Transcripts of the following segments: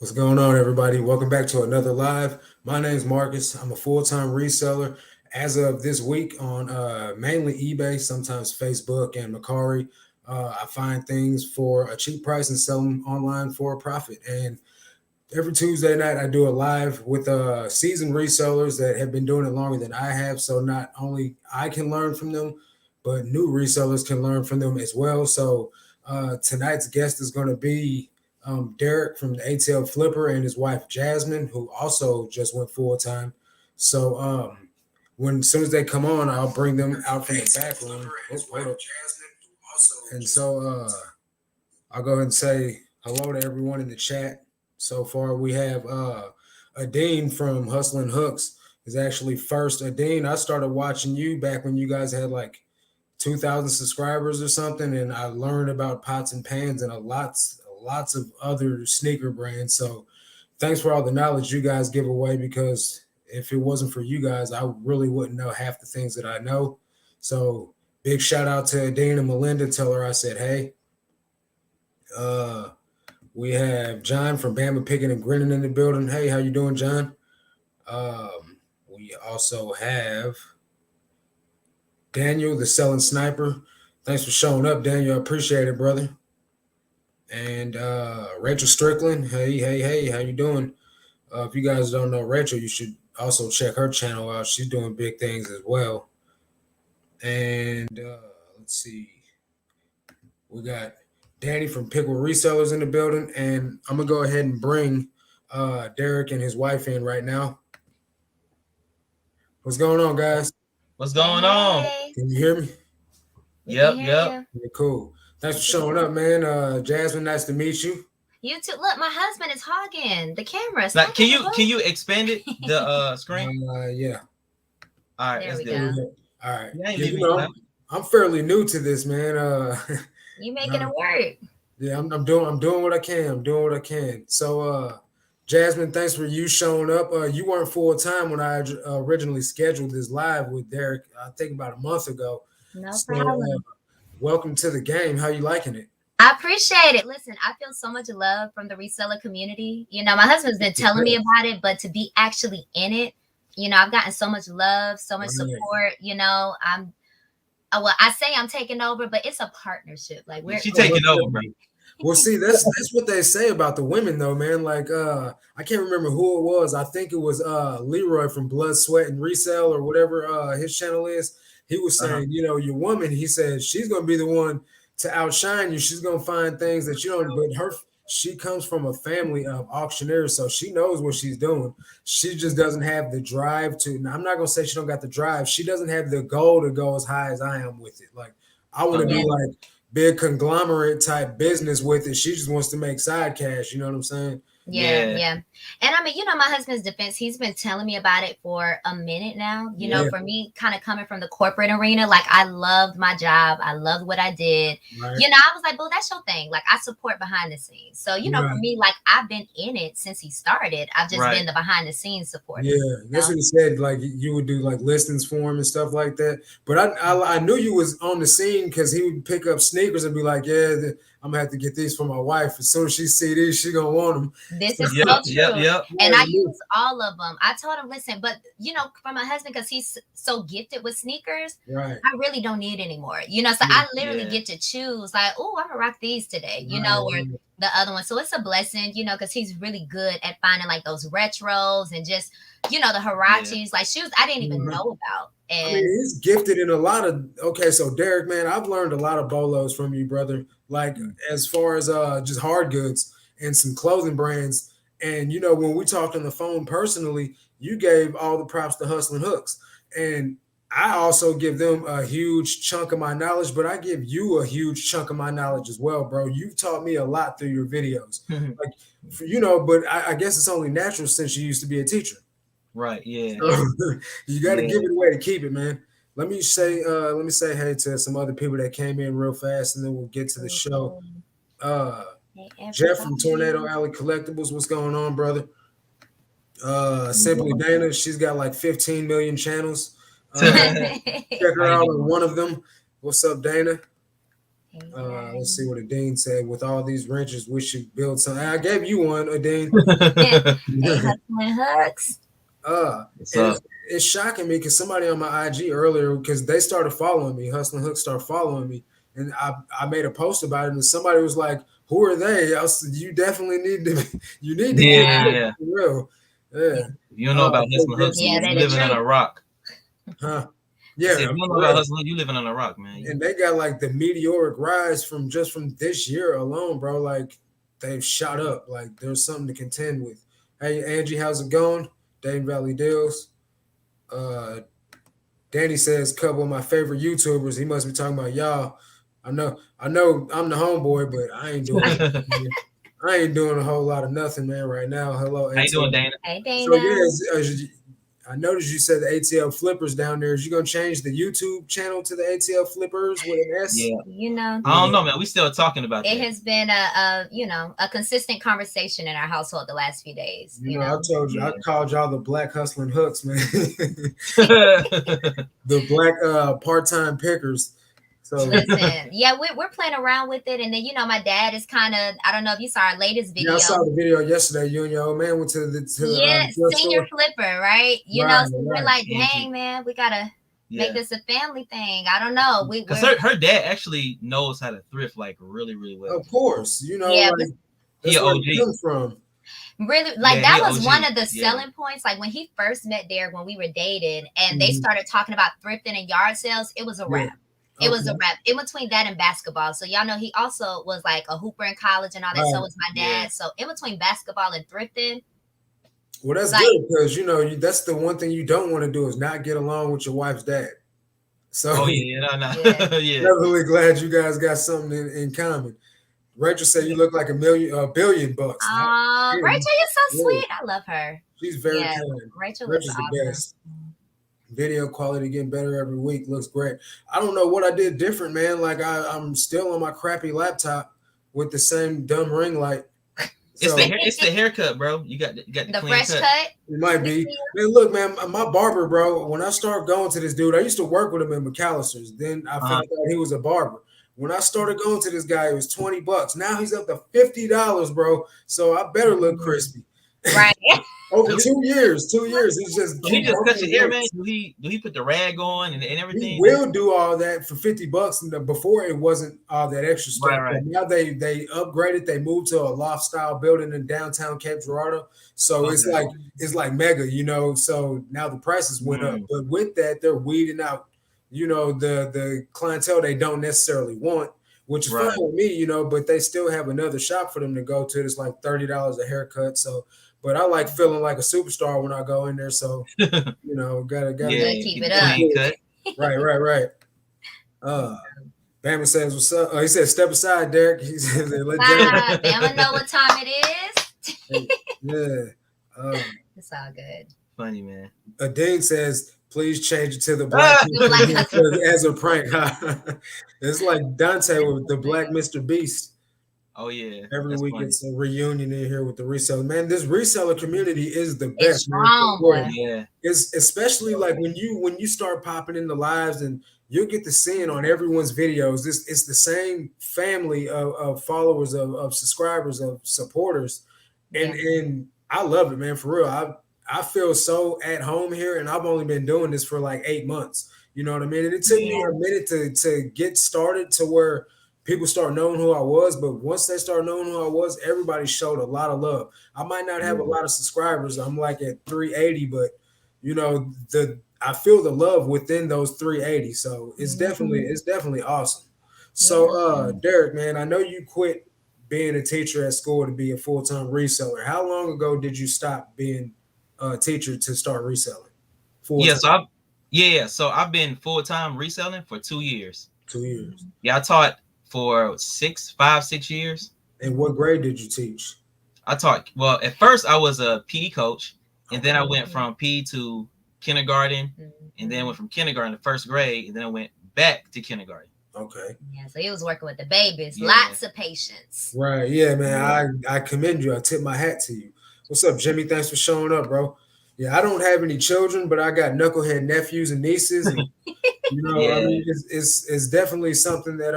What's going on, everybody? Welcome back to another live. My name's Marcus. I'm a full-time reseller as of this week on mainly eBay, sometimes Facebook and Mercari. I find things for a cheap price and sell them online for a profit. And every Tuesday night, I do a live with seasoned resellers that have been doing it longer than I have. So not only I can learn from them, but new resellers can learn from them as well. So tonight's guest is going to be Derek from the ATL Flipper and his wife Jasmine, who also just went full time. So when as soon as they come on, I'll bring them out from the back room. And so I'll go ahead and say hello to everyone in the chat. So far, we have Adine from Hustlin' Hooks is actually first. Adine, I started watching you back when you guys had like 2,000 subscribers or something, and I learned about pots and pans and lots of other sneaker brands. So thanks for all the knowledge you guys give away, because if it wasn't for you guys, I really wouldn't know half the things that I know. So big shout out to Adine and Melinda. Tell her I said hey. We have John from Bama Picking and Grinning in the building. Hey, how you doing, John? We also have Daniel, the Selling Sniper. Thanks for showing up, Daniel. I appreciate it, brother. And Rachel Strickland. Hey, how you doing? If you guys don't know Rachel, you should also check her channel out. She's doing big things as well. And let's see. We got Danny from Pickle Resellers in the building, and I'm gonna go ahead and bring Derek and his wife in right now. What's going on, guys? What's going on? Can you hear me? Yep. Yeah, cool. Thanks for showing up, man. Jasmine, nice to meet you. You too. Look, my husband is hogging the camera. Like, can you expand it the screen? Yeah. All right, there that's we good. go. All right. Yeah, I'm fairly new to this, man. You making it work? Yeah, I'm doing what I can. So, Jasmine, thanks for you showing up. You weren't full time when I originally scheduled this live with Derek. I think about a month ago. No problem. Welcome to the game. How you liking it? I appreciate it. Listen, I feel so much love from the reseller community. You know, my husband's been telling me about it, but to be actually in it, you know, I've gotten so much love, so much support. You know, I say I'm taking over, but it's a partnership. Like she's taking over. Well, see, that's what they say about the women, though, man. Like, I can't remember who it was. I think it was Leroy from Blood, Sweat, and Resell, or whatever his channel is. He was saying, you know, your woman, he said, she's going to be the one to outshine you. She's going to find things that you don't, but she comes from a family of auctioneers, so she knows what she's doing. She just doesn't have the drive to. Now, I'm not going to say she don't got the drive. She doesn't have the goal to go as high as I am with it. Like, I want to be like big conglomerate type business with it. She just wants to make side cash. You know what I'm saying? Yeah. And I mean, you know, my husband's defense, he's been telling me about it for a minute now. You know, for me, kind of coming from the corporate arena, like I loved my job. I loved what I did. Right. You know, I was like, well, that's your thing. Like I support behind the scenes. So, you know, for me, like I've been in it since he started. I've just been the behind the scenes supporter. Yeah, that's what he said. Like you would do like listings for him and stuff like that. But I knew you was on the scene because he would pick up sneakers and be like, yeah, I'm gonna have to get these for my wife. As soon as she see these, she gonna want them. This is so true. And I use all of them. I told him, listen, but you know, for my husband, because he's so gifted with sneakers, I really don't need anymore. You know, so I literally get to choose. Like, oh, I'm gonna rock these today. You know, or the other one. So it's a blessing, you know, because he's really good at finding like those retros and just, you know, the Hirachis, like shoes I didn't even know about. And I mean, he's gifted in a lot of. Okay, so Derek, man, I've learned a lot of bolos from you, brother. Like as far as just hard goods and some clothing brands. And you know, when we talked on the phone personally, you gave all the props to Hustlin' Hooks, and I also give them a huge chunk of my knowledge, but I give you a huge chunk of my knowledge as well, bro. You've taught me a lot through your videos, like you know. But I guess it's only natural since you used to be a teacher. Right. Yeah. So, you got to give it away to keep it, man. Let me say hey to some other people that came in real fast, and then we'll get to the show. Jeff from Tornado Alley Collectibles, what's going on, brother? Simply Dana, she's got like 15 million channels. Check her out on one of them. What's up, Dana? Let's see what Adine said. With all these wrenches, we should build something. I gave you one, Adine. Hustling Hooks. It's shocking me because somebody on my IG earlier, because they started following me, Hustling Hooks started following me, and I made a post about it, and somebody was like, "Who are they?" I said, "You definitely need to, yeah, for real." Yeah. You don't know about Hustling Hooks, you living on a rock. Huh? Yeah. If you don't know about Hustling, you living on a rock, man. And they got like the meteoric rise from this year alone, bro. Like they've shot up. Like there's something to contend with. Hey, Angie, how's it going? Dane Valley Deals. Danny says, couple of my favorite YouTubers. He must be talking about y'all. I know I'm the homeboy, but I ain't doing a whole lot of nothing, man, right now. Hello, how you doing, Dana? Hey, Dana. So yeah, I noticed you said the ATL Flippers down there. Is you gonna change the YouTube channel to the ATL Flippers with an S? Yeah. You know, I don't know, man. We still talking about it. That. Has been a consistent conversation in our household the last few days. You know, I told you, I called y'all the Black Hustling Hooks, man. The Black part-time pickers. So listen, yeah, we're playing around with it, and then my dad is kind of, I don't know if you saw our latest video. Yeah, I saw the video yesterday. You and your old man went to the senior flipper, right? So we're like, dang, Angie. Man, we gotta make this a family thing. I don't know. Because her dad actually knows how to thrift like really, really well. Of course, Yeah, like, that's where it comes from. Really, like that was one of the selling points. Like when he first met Derek, when we were dated, and they started talking about thrifting and yard sales, it was a wrap. It was a wrap. In between that and basketball. So y'all know he also was like a hooper in college and all that. So was my dad. Yeah. So in between basketball and thrifting. Well, that's good because that's the one thing you don't want to do is not get along with your wife's dad. So definitely glad you guys got something in common. Rachel said you look like $1 billion bucks. Rachel, you're so sweet. I love her. She's very kind. Rachel's awesome. The best. Video quality getting better every week. Looks great. I don't know what I did different, man. Like I'm still on my crappy laptop with the same dumb ring light. It's the haircut, bro. You got the fresh cut. It might be. Man, look, man, my barber, bro. When I started going to this dude, I used to work with him in McAllister's. Then I found out he was a barber. When I started going to this guy, it was $20. Now he's up to $50, bro. So I better look crispy. Right. Over 2 years. 2 years. It's just he just cut your hair, man. Do he put the rag on and everything? He will do all that for $50. And before it wasn't all that extra stuff. Right. Now they upgraded. They moved to a loft style building in downtown Cape Girardeau. So it's like mega, So now the prices went up. But with that, they're weeding out, the clientele they don't necessarily want, which is fine with me, but they still have another shop for them to go to. It's like $30 a haircut. So, but I like feeling like a superstar when I go in there. So, gotta keep it up. Right. Bama says, what's up? He said, step aside, Derek. He says, let Bama know what time it is. It's all good. Funny, man. Adine says, please change it to the black as a prank. It's like Dante with the Black Mr. Beast. Oh yeah. Every week it's a reunion in here with the reseller. Man, this reseller community is the best. It's strong, yeah. It's especially like when you start popping in the lives and you'll get to seeing on everyone's videos. It's the same family of followers, of subscribers, of supporters. And I love it, man, for real. I feel so at home here, and I've only been doing this for like 8 months. You know what I mean? And it took me a minute to get started to where people start knowing who I was, but once they start knowing who I was, everybody showed a lot of love. I might not have a lot of subscribers. I'm like at 380, but I feel the love within those 380. So it's definitely awesome. So Derek, man, I know you quit being a teacher at school to be a full-time reseller. How long ago did you stop being a teacher to start reselling? So I've been full-time reselling for 2 years. 2 years. Yeah, I taught for 5-6 years. And what grade did you teach? I taught, well, at first I was a PE coach, and then I went from PE to kindergarten, and then went from kindergarten to first grade, and then I went back to kindergarten. Okay. Yeah, so he was working with the babies. Lots of patience. Right. Yeah, man. I commend you. I tip my hat to you. What's up, Jimmy? Thanks for showing up, bro. Yeah, I don't have any children, but I got knucklehead nephews and nieces. And I mean, it's definitely something that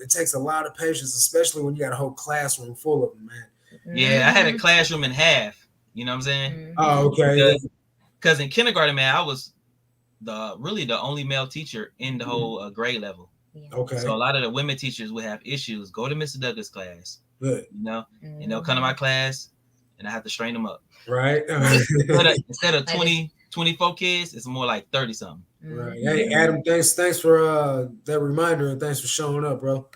it takes a lot of patience, especially when you got a whole classroom full of them, man. Yeah, I had a classroom in half. You know what I'm saying? Oh, okay. Because in kindergarten, man, I was really the only male teacher in the whole grade level. Okay. So a lot of the women teachers would have issues. Go to Mr. Douglas' class. Good. And they'll come to my class, and I have to strain them up. Right. Instead of 24 kids, it's more like 30 something. Right. Hey, Adam, thanks for that reminder, and thanks for showing up, bro.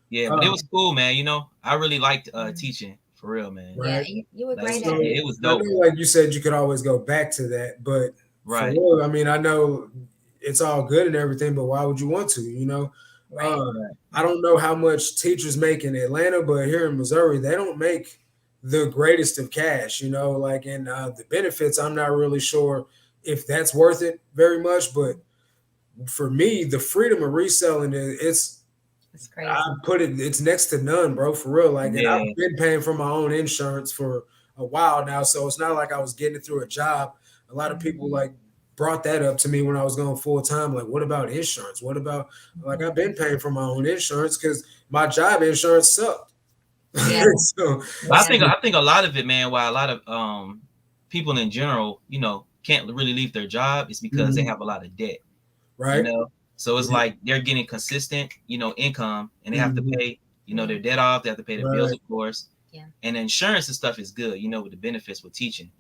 Yeah, but it was cool, man. I really liked teaching, for real, man. Right. Yeah, you were great at it. It was dope. I know, like you said, you could always go back to that, but right. For real, I mean, I know it's all good and everything, but why would you want to? Right. I don't know how much teachers make in Atlanta, but here in Missouri, they don't make the greatest of cash. Like in the benefits, I'm not really sure if that's worth it very much, but for me, the freedom of reselling it's crazy. It's next to none, bro, for real. Like, and I've been paying for my own insurance for a while now, so it's not like I was getting it through a job. A lot of people like brought that up to me when I was going full time. Like, what about insurance? What about I've been paying for my own insurance because my job insurance sucked. Yeah. I think a lot of it, man, why a lot of people in general, can't really leave their job is because they have a lot of debt. Right. So it's like they're getting consistent, income, and they have to pay, their debt off. They have to pay their bills, of course. Yeah. And insurance and stuff is good, with the benefits with teaching.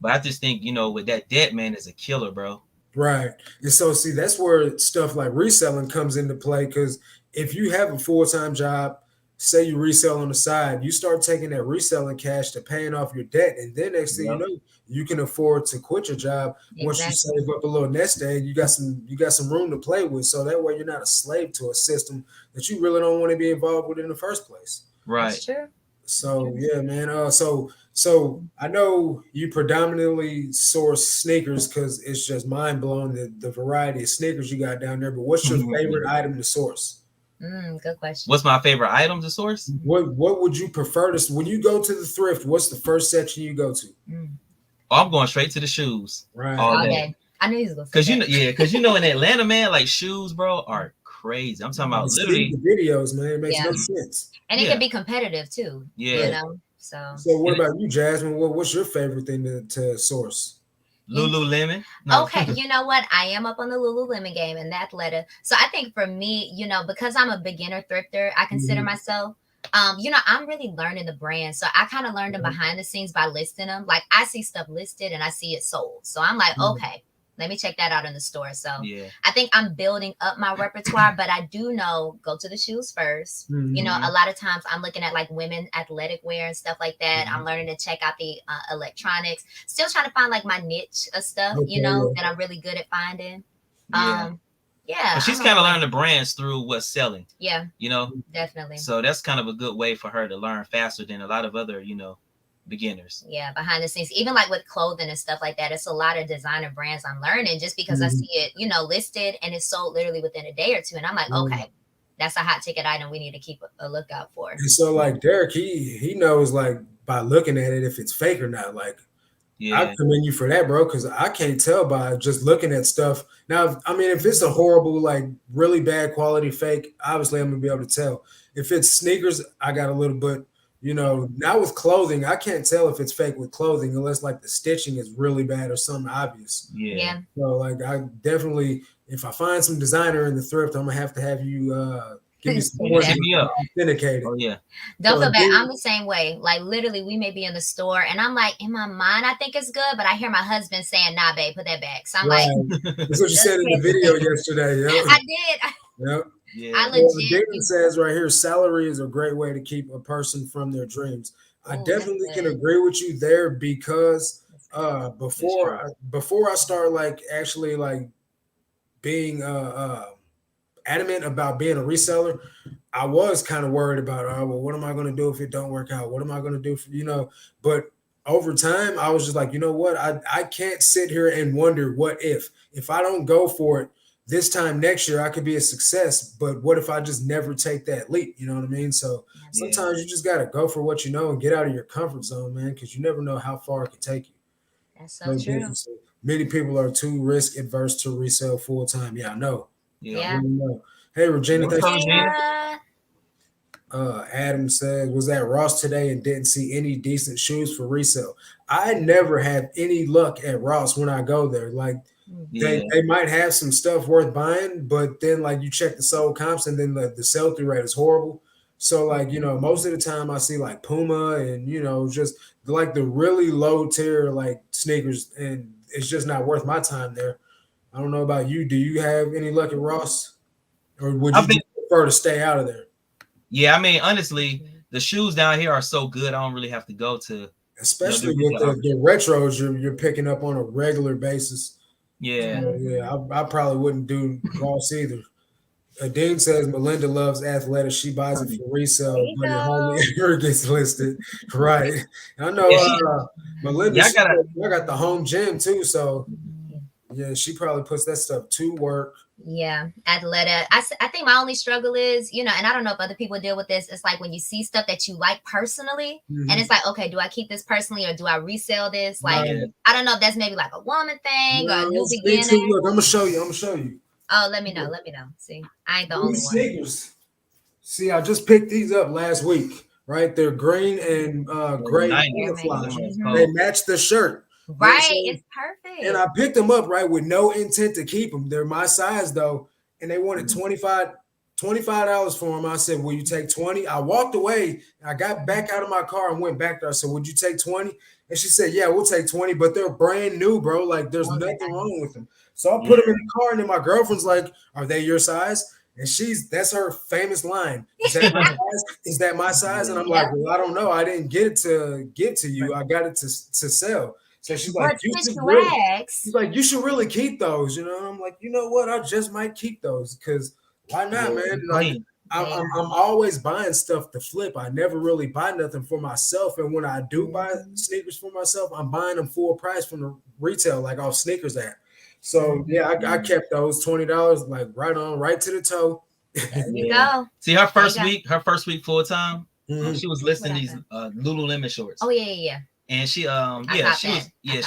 But I just think, with that debt, man, is a killer, bro. Right. And so, see, that's where stuff like reselling comes into play. Because if you have a full-time job, say you resell on the side, you start taking that reselling cash to paying off your debt. And then next thing you know, you can afford to quit your job. Once you save up a little nest egg, you got some room to play with. So that way you're not a slave to a system that you really don't want to be involved with in the first place. Right. That's true. So yeah, man. So I know you predominantly source sneakers because it's just mind blowing the variety of sneakers you got down there. But what's your favorite item to source? Good question. What's my favorite item to source? What would you prefer to when you go to the thrift? What's the first section you go to? Oh, I'm going straight to the shoes. Right. All day. I knew he was going to say because in Atlanta, man, like shoes, bro, are crazy. I'm talking about literally the videos, man. It makes no sense. And it can be competitive too. Yeah. So what about you, Jasmine? What's your favorite thing to source? Lululemon. No. Okay, you know what? I am up on the Lululemon game and the Athleta. So I think for me, because I'm a beginner thrifter, I consider myself. I'm really learning the brand. So I kind of learned them behind the scenes by listing them. Like I see stuff listed and I see it sold. So I'm like, okay, let me check that out in the store. So I think I'm building up my repertoire, but I do know go to the shoes first. A lot of times I'm looking at like women athletic wear and stuff like that. I'm learning to check out the electronics, still trying to find like my niche of stuff, that I'm really good at finding. But she's kind of learning the brands through what's selling. Yeah. Definitely. So that's kind of a good way for her to learn faster than a lot of other, beginners. Yeah, behind the scenes, even like with clothing and stuff like that, it's a lot of designer brands I'm learning just because I see it, listed and it's sold literally within a day or two. And I'm like, okay, that's a hot ticket item we need to keep a lookout for. And so like Derek, he knows like by looking at it if it's fake or not. Like I commend you for that, bro, because I can't tell by just looking at stuff. Now, I mean, if it's a horrible, like really bad quality fake, obviously I'm gonna be able to tell. If it's sneakers, I got a little bit. Now with clothing, I can't tell if it's fake with clothing unless like the stitching is really bad or something obvious. Yeah. So like I definitely, if I find some designer in the thrift, I'm gonna have you give me some more authenticated. Oh yeah. Don't feel bad. I'm the same way. Like literally, we may be in the store, and I'm like, in my mind, I think it's good, but I hear my husband saying, "Nah, babe, put that back." So I'm like, that's what you said in the video yesterday. Yeah. I did. Yep. Yeah. I legit. David says right here, salary is a great way to keep a person from their dreams. I definitely can agree with you there because before I start like actually like being adamant about being a reseller, I was kind of worried about, what am I going to do if it don't work out? What am I going to do but over time I was just like, you know what? I can't sit here and wonder what if I don't go for it this time next year, I could be a success, but what if I just never take that leap? You know what I mean? So sometimes you just got to go for what you know and get out of your comfort zone, man, because you never know how far it can take you. That's so true. Many people are too risk adverse to resell full time. Yeah, I know. Yeah. Hey, Regina, thanks for Regina. Adam said, was at Ross today and didn't see any decent shoes for resale. I never have any luck at Ross when I go there. Like they might have some stuff worth buying, but then like you check the sold comps and then the sell-through rate is horrible. So like, most of the time I see like Puma and, just like the really low tier like sneakers, and it's just not worth my time there. I don't know about you. Do you have any luck at Ross? Or would you just prefer to stay out of there? Yeah, I mean, honestly, the shoes down here are so good. I don't really have to go to, especially with the retros you're picking up on a regular basis. Yeah, I probably wouldn't do Ross either. Dean says Melinda loves Athleta. She buys it for resale, but it hardly ever gets listed. Right. I know Melinda. I got the home gym too, so yeah, she probably puts that stuff to work. Yeah, Athleta. I think my only struggle is, and I don't know if other people deal with this. It's like when you see stuff that you like personally, and it's like, okay, do I keep this personally or do I resell this? Like, I don't know if that's maybe like a woman thing or a new beginner. Look, I'm gonna show you. Oh, let me know. See, I ain't the only one. Sneakers. See, I just picked these up last week. Right, they're green and gray. They match the shirt. Right, it's perfect. And I picked them up right with no intent to keep them. They're my size though, and they wanted $25 for them. I said, "Will you take 20?" I walked away. I got back out of my car and went back there. I said, "Would you take 20?" And she said, "Yeah, we'll take 20." But they're brand new, bro. Like there's nothing wrong with them. So I put them in the car, and then my girlfriend's like, "Are they your size?" And that's her famous line. Is that my size? Is that my size? And I'm like, "Well, I don't know. I didn't get it to give to you. I got it to sell." So she's like, you should really keep those, And I'm like, you know what? I just might keep those because why not, man? Like I'm always buying stuff to flip. I never really buy nothing for myself. And when I do buy sneakers for myself, I'm buying them full price from the retail, like off Sneakers app. So yeah, I kept those $20, like right to the toe. There you go. See, her first week full time, she was listing these Lululemon shorts. Oh yeah. And she she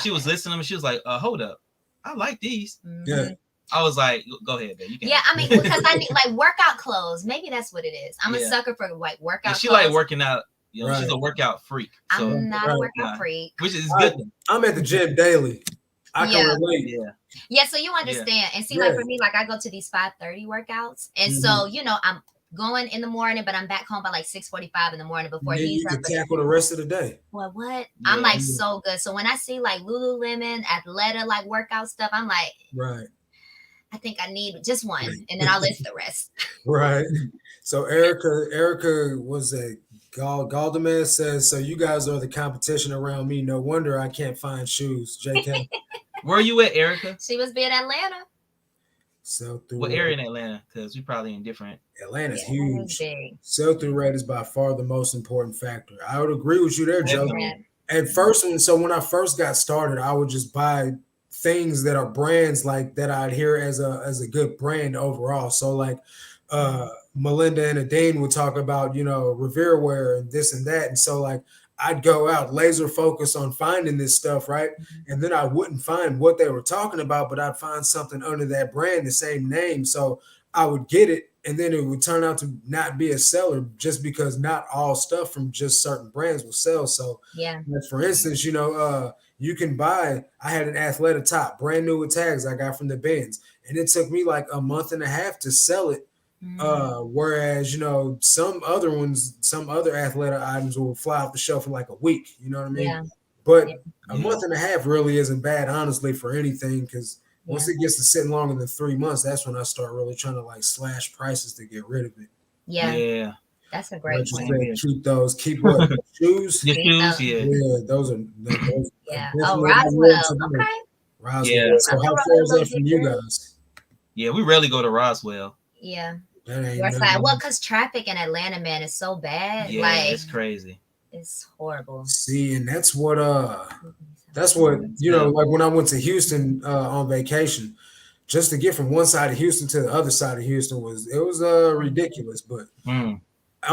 was listening to them and she was like, hold up, I like these. Yeah. I was like, go ahead, babe. You can. Yeah, I mean, because I need like workout clothes. Maybe that's what it is. I'm a sucker for like workout clothes. She like working out. She's a workout freak. So, I'm not a workout freak. Which is good. I'm at the gym daily. I can relate. Yeah, so you understand. And see, like for me, like I go to these 5:30 workouts. And so, I'm going in the morning, but I'm back home by like 6:45 in the morning before he's up. You can tackle the rest of the day. Well, what? Yeah. I'm like so good. So when I see like Lululemon, Athleta, like workout stuff, I'm like, right. I think I need just one, and then I'll list the rest. Right. So Erica was a Galdaman says, so you guys are the competition around me. No wonder I can't find shoes. JK. Where are you at, Erica? She was in Atlanta. What area in Atlanta? Because we probably in different. Atlanta's huge. Sell-through rate is by far the most important factor. I would agree with you there, Joe. At first, when I first got started, I would just buy things that are brands like that I'd hear as a good brand overall. So like Melinda and Adane would talk about, Revere wear and this and that. And so like I'd go out laser focus on finding this stuff, right? And then I wouldn't find what they were talking about, but I'd find something under that brand, the same name. So I would get it, and then it would turn out to not be a seller just because not all stuff from just certain brands will sell. So for instance, you can buy, I had an Athleta top, brand new with tags I got from the bins, and it took me like a month and a half to sell it. Whereas, some other Athleta items will fly off the shelf in like a week, you know what I mean? Yeah. But a month and a half really isn't bad, honestly, for anything, because once it gets to sitting longer than 3 months, that's when I start really trying to like slash prices to get rid of it. Yeah. That's a great point. Treat those. Keep what? Shoes? Your shoes, Yeah, those are. Oh, Roswell. Okay. Roswell. Yeah. So how far is that from you guys? Yeah, we rarely go to Roswell. Yeah. Well, because traffic in Atlanta, man, is so bad. Yeah, like, it's crazy. It's horrible. See, and that's what like when I went to Houston on vacation, just to get from one side of Houston to the other side of Houston was ridiculous. But I'm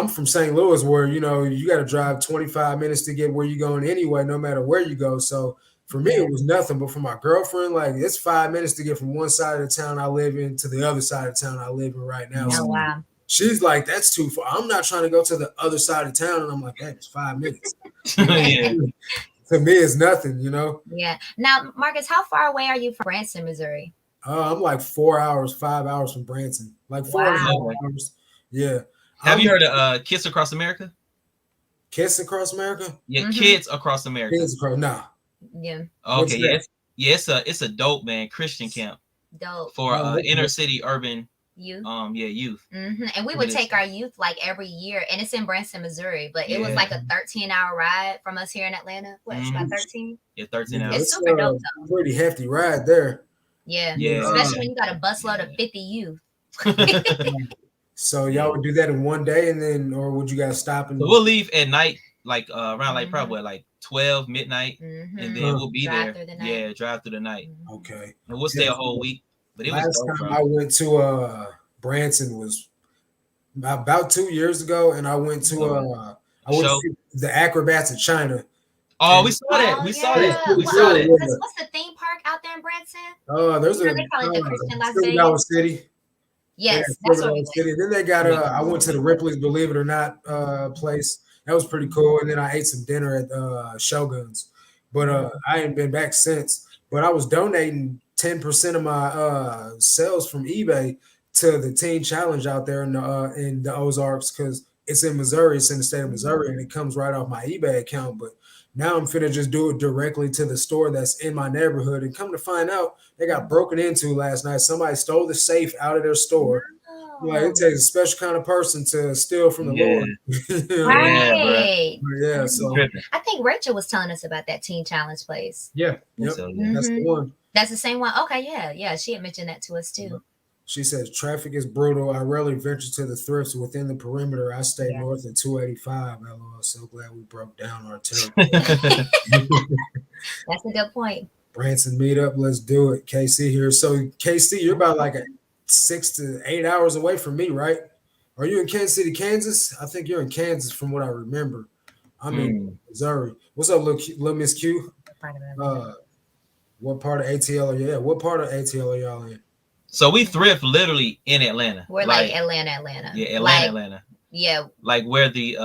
from St. Louis, where you got to drive 25 minutes to get where you're going anyway, no matter where you go. So For me, it was nothing. But for my girlfriend, like it's 5 minutes to get from one side of the town I live in to the other side of the town I live in right now. Oh, wow. She's like, that's too far. I'm not trying to go to the other side of town. And I'm like, hey, it's 5 minutes. To me, it's nothing, you know? Yeah. Now, Marcus, how far away are you from Branson, Missouri? I'm like 4 hours, 5 hours from Branson. Like 4 hours. Yeah. Have you heard of Kids Across America? Kids Across America? Yeah, Kids Across America. Kids Across, nah. Yeah. Okay, it's a dope, man, Christian camp. Dope. For inner city urban youth. Youth. And we would take our youth like every year, and it's in Branson, Missouri, but it was like a 13-hour ride from us here in Atlanta. What, it's about 13? Yeah, 13 hours. It's super dope though. Pretty hefty ride there. Yeah. Especially when you got a busload of 50 youth. So y'all would do that in one day, and then, or would you guys stop? And we'll leave at night, like around like probably like 12 midnight, and then we'll be drive there. Through the night. Yeah, drive through the night. Okay. And we'll stay a whole week. But it last was dope, time bro. I went to Branson was about 2 years ago, and I went to the Acrobats of China. Oh, we saw that. We saw that. We saw that. What's the theme park out there in Branson? There's they call it the Christian Las Vegas City. Yes, that's what we City. Then they got I went to the Ripley's Believe It or Not place. That was pretty cool. And then I ate some dinner at Shogun's. But I ain't been back since. But I was donating 10% of my sales from eBay to the Teen Challenge out there in the Ozarks, because it's in Missouri. It's in the state of Missouri, and it comes right off my eBay account. But now I'm finna just do it directly to the store that's in my neighborhood. And come to find out, they got broken into last night. Somebody stole the safe out of their store. Like, it takes a special kind of person to steal from the Lord. Right. Yeah. So I think Rachel was telling us about that Teen Challenge place. Yeah. Yep. That's the one. That's the same one. Okay. Yeah. She had mentioned that to us too. She says, traffic is brutal. I rarely venture to the thrifts within the perimeter. I stay north of 285. LOL. So glad we broke down our territory. That's a good point. Branson meetup. Let's do it. KC here. So KC, you're about like 6 to 8 hours away from me, right? Are you in Kansas City, Kansas? I think you're in Kansas from what I remember. I'm in Missouri. What's up, little Miss Q? What part of ATL are you at? What part of ATL are y'all in? So we thrift literally in Atlanta. We're like Atlanta. Yeah, Atlanta. Yeah. Like where the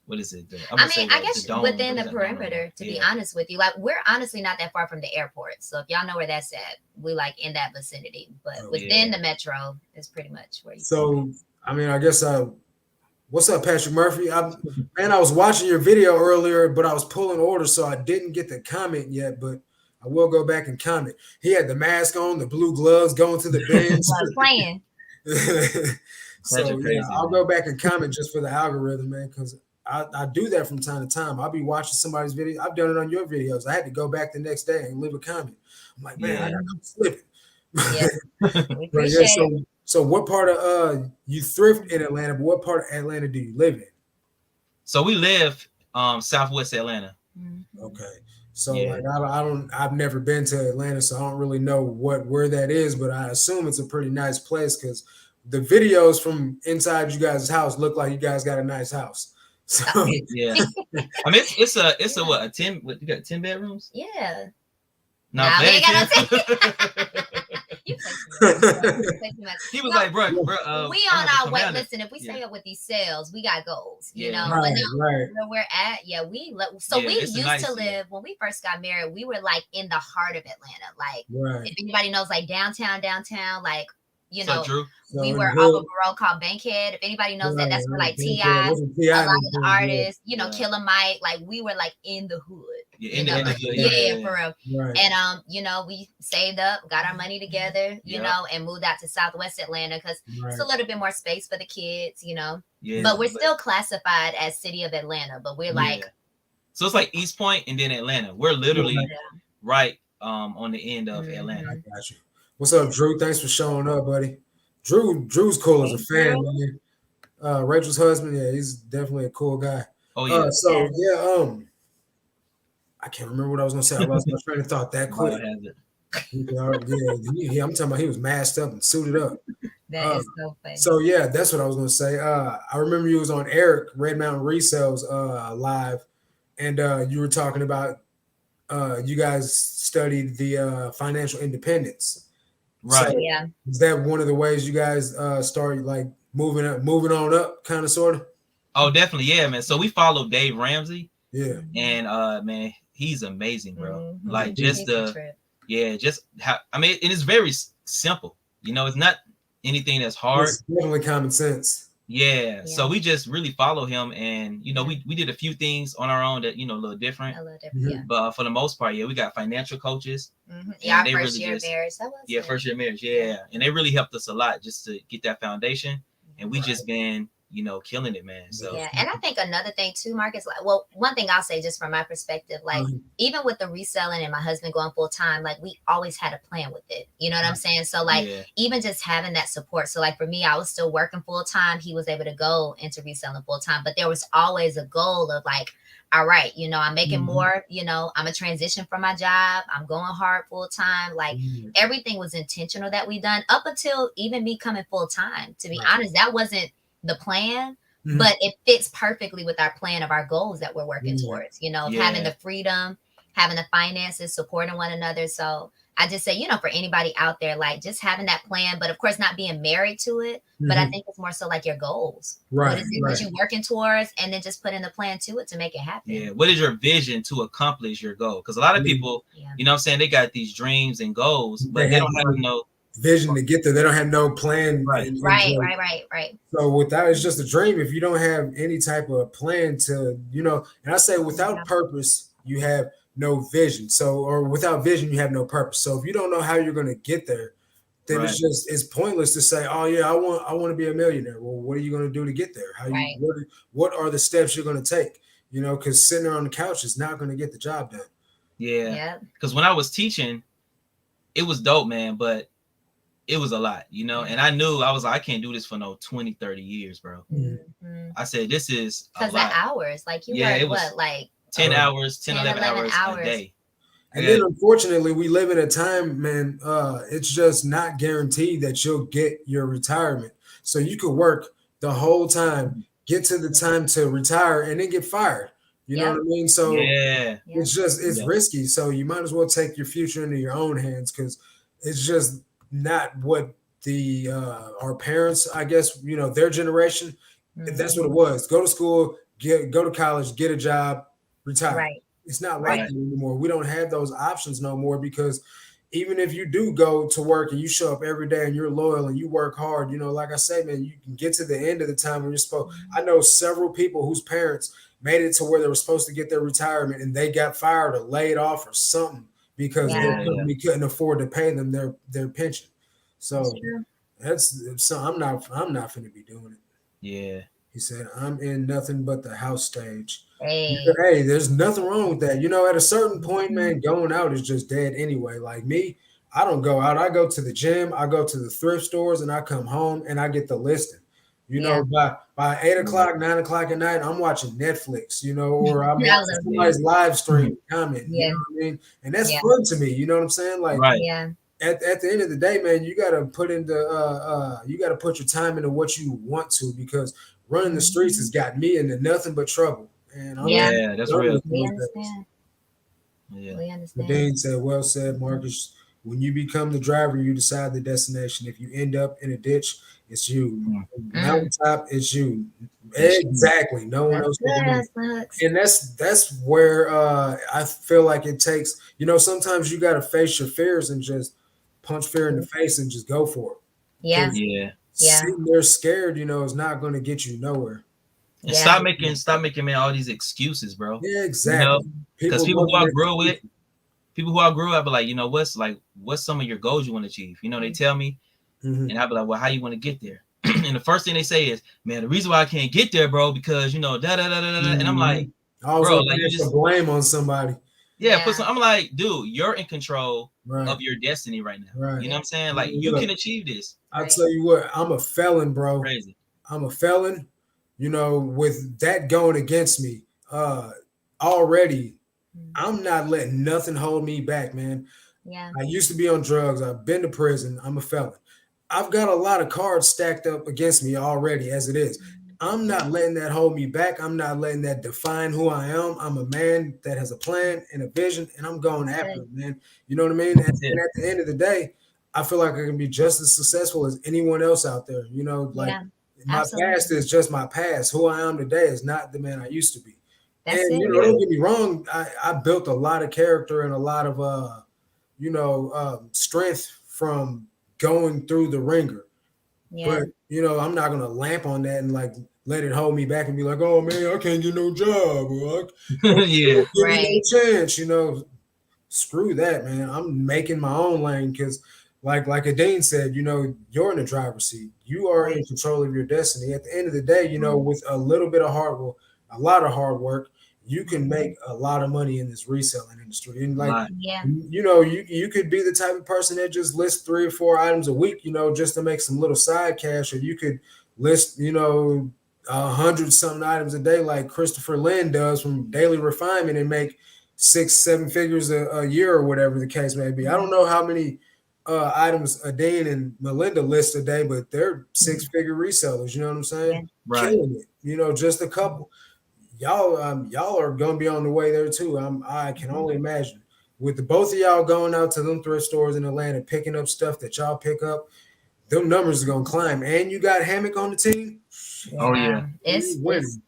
what is it? I guess within the perimeter, to be honest with you. Like, we're honestly not that far from the airport. So if y'all know where that's at, we like in that vicinity. But within the metro is pretty much where you I mean, I guess what's up, Patrick Murphy? I was watching your video earlier, but I was pulling orders, so I didn't get the comment yet, but I will go back and comment. He had the mask on, the blue gloves, going to the bench. Playing. So I'll go back and comment just for the algorithm, man, because I do that from time to time. I'll be watching somebody's video. I've done it on your videos. I had to go back the next day and leave a comment. I'm like, man, I got to slip it. Yeah, we appreciate it. So what part of you thrift in Atlanta, but what part of Atlanta do you live in? So we live southwest Atlanta. Okay. So like I've never been to Atlanta, so I don't really know where that is, but I assume it's a pretty nice place because the videos from inside you guys' house look like you guys got a nice house. So yeah. I mean it's a what, a 10, what, you got 10 bedrooms? Yeah. No, we ain't got no 10. He was like, bro, we on our way. Listen, if we stay up with these sales, we got goals, you know. Right, where we're at, we used to live when we first got married. We were like in the heart of Atlanta, like if anybody knows, like downtown, like you know, we were off of a road called Bankhead. If anybody knows that, that's where like T.I., a lot of the artists, you know, Killer Mike, like we were like in the hood. Yeah, for real. Right. And you know, we saved up, got our money together, you know, and moved out to Southwest Atlanta because it's a little bit more space for the kids, you know. But we're still classified as City of Atlanta, but we're like, so it's like East Point and then Atlanta. We're literally right on the end of Atlanta. I got you. What's up, Drew? Thanks for showing up, buddy. Drew's cool as a fan, man. Rachel's husband, he's definitely a cool guy. Oh yeah. I can't remember what I was gonna say. I lost my train of thought that quick. I'm talking about he was masked up and suited up. That is so funny. So yeah, that's what I was gonna say. I remember you was on Eric Red Mountain Resales live, and you were talking about you guys studied the financial independence. Right. So, yeah. Is that one of the ways you guys started like moving on up, kind of, sort of? Oh, definitely, yeah, man. So we follow Dave Ramsey. Yeah. And man, he's amazing, bro. Mm-hmm. Like just just how, I mean, it is very simple. You know, it's not anything that's hard. It's definitely common sense. Yeah. So we just really follow him, and you know, we did a few things on our own that, you know, a little different. Yeah. But for the most part, yeah, we got financial coaches. Yeah, our first year of marriage. First year of marriage. Yeah. And they really helped us a lot just to get that foundation. And we just been, you know, killing it, man. So yeah, and I think another thing too, Marcus, like, well, one thing I'll say just from my perspective, like even with the reselling and my husband going full time, like we always had a plan with it. You know what I'm saying? So like even just having that support. So like for me, I was still working full time. He was able to go into reselling full time, but there was always a goal of like, all right, you know, I'm making more, you know, I'm a transition from my job. I'm going hard full time. Like everything was intentional that we done up until even me coming full time. To be honest, that wasn't the plan, but it fits perfectly with our plan of our goals that we're working towards, you know, having the freedom, having the finances, supporting one another. So I just say, you know, for anybody out there, like just having that plan, but of course not being married to it. But I think it's more so like your goals. Right. What is it that you're working towards? And then just put in the plan to it to make it happen. Yeah. What is your vision to accomplish your goal? Because a lot of people, you know what I'm saying, they got these dreams and goals, but they don't have no vision to get there. They don't have no plan. Right. So without, it's just a dream. If you don't have any type of plan to, you know, and I say without purpose, you have no vision. So, or without vision, you have no purpose. So if you don't know how you're going to get there, then it's pointless to say, oh yeah, I want to be a millionaire. Well, what are you going to do to get there? What are the steps you're going to take? You know, because sitting there on the couch is not going to get the job done. Yeah. Because when I was teaching, it was dope, man, but it was a lot, you know, and I knew I was like, I can't do this for no 20, 30 years, bro. I said, this is because the hours, like you work what, like 10 hours, 10, 11 hours a day. And then unfortunately, we live in a time, man, it's just not guaranteed that you'll get your retirement. So you could work the whole time, get to the time to retire, and then get fired. You know what I mean? So it's risky. So you might as well take your future into your own hands, because it's just not what the our parents, I guess, you know, their generation, that's what it was. Go to school, go to college, get a job, retire. It's not like that anymore. We don't have those options no more, because even if you do go to work and you show up every day and you're loyal and you work hard, you know, like I say, man, you can get to the end of the time when you're supposed. I know several people whose parents made it to where they were supposed to get their retirement and they got fired or laid off or something, because their company couldn't afford to pay them their pension. So that's so I'm not going to be doing it. Yeah. He said, I'm in nothing but the house stage. Hey, there's nothing wrong with that. You know, at a certain point, man, going out is just dead anyway. Like me, I don't go out. I go to the gym, I go to the thrift stores, and I come home and I get the listing. You know, by 8 o'clock, 9 o'clock at night, I'm watching Netflix, you know, or I'm watching somebody's live stream comment. You know what I mean? And that's fun to me. You know what I'm saying? Like, at the end of the day, man, you gotta put your time into what you want to, because running the streets has got me into nothing but trouble. And that's real. We understand. We understand. Dean said, well said, Marcus. When you become the driver, you decide the destination. If you end up in a ditch, it's you. Mountaintop, it's you. Exactly. No one else can do it. And that's where I feel like it takes, you know, sometimes you got to face your fears and just punch fear in the face and just go for it. Sitting there scared, you know, is not going to get you nowhere. And stop making man all these excuses, bro. Yeah, exactly. Because people who I grew up, be like, you know, what's some of your goals you want to achieve? You know, they tell me, and I'll be like, well, how you want to get there? And the first thing they say is, man, the reason why I can't get there, bro, because, you know, da da da da da. And I'm like, bro, like, you just blame on somebody. I'm like, dude, you're in control of your destiny right now. You know what I'm saying? Like, you can achieve this. I'll tell you what, I'm a felon, bro. Crazy. I'm a felon. You know, with that going against me, already, I'm not letting nothing hold me back, man. I used to be on drugs. I've been to prison. I'm a felon. I've got a lot of cards stacked up against me already as it is. I'm not letting that hold me back. I'm not letting that define who I am. I'm a man that has a plan and a vision, and I'm going after it, man. You know what I mean? And at the end of the day, I feel like I can be just as successful as anyone else out there. You know, like my past is just my past. Who I am today is not the man I used to be. That's and you know, don't get me wrong. I built a lot of character and a lot of strength from going through the ringer. Yeah. But you know, I'm not gonna lamp on that and like let it hold me back and be like, oh man, I can't get no job. Or give me no chance. You know, screw that, man. I'm making my own lane because, like Adine said, you know, you're in the driver's seat. You are in control of your destiny. At the end of the day, you know, with a little bit of a lot of hard work, you can make a lot of money in this reselling industry. And like, you know, you could be the type of person that just lists 3 or 4 items a week, you know, just to make some little side cash, or you could list, you know, 100-something items a day like Christopher Lynn does from Daily Refinement and make 6-7 figures a year or whatever the case may be. I don't know how many items Adine and Melinda list a day, but they're 6-figure resellers. You know what I'm saying? Killing it. You know, just a couple. Y'all are gonna be on the way there too. I can only imagine. With the both of y'all going out to them thrift stores in Atlanta, picking up stuff that y'all pick up, them numbers are gonna climb. And you got Hammock on the team. Oh yeah, it's winning.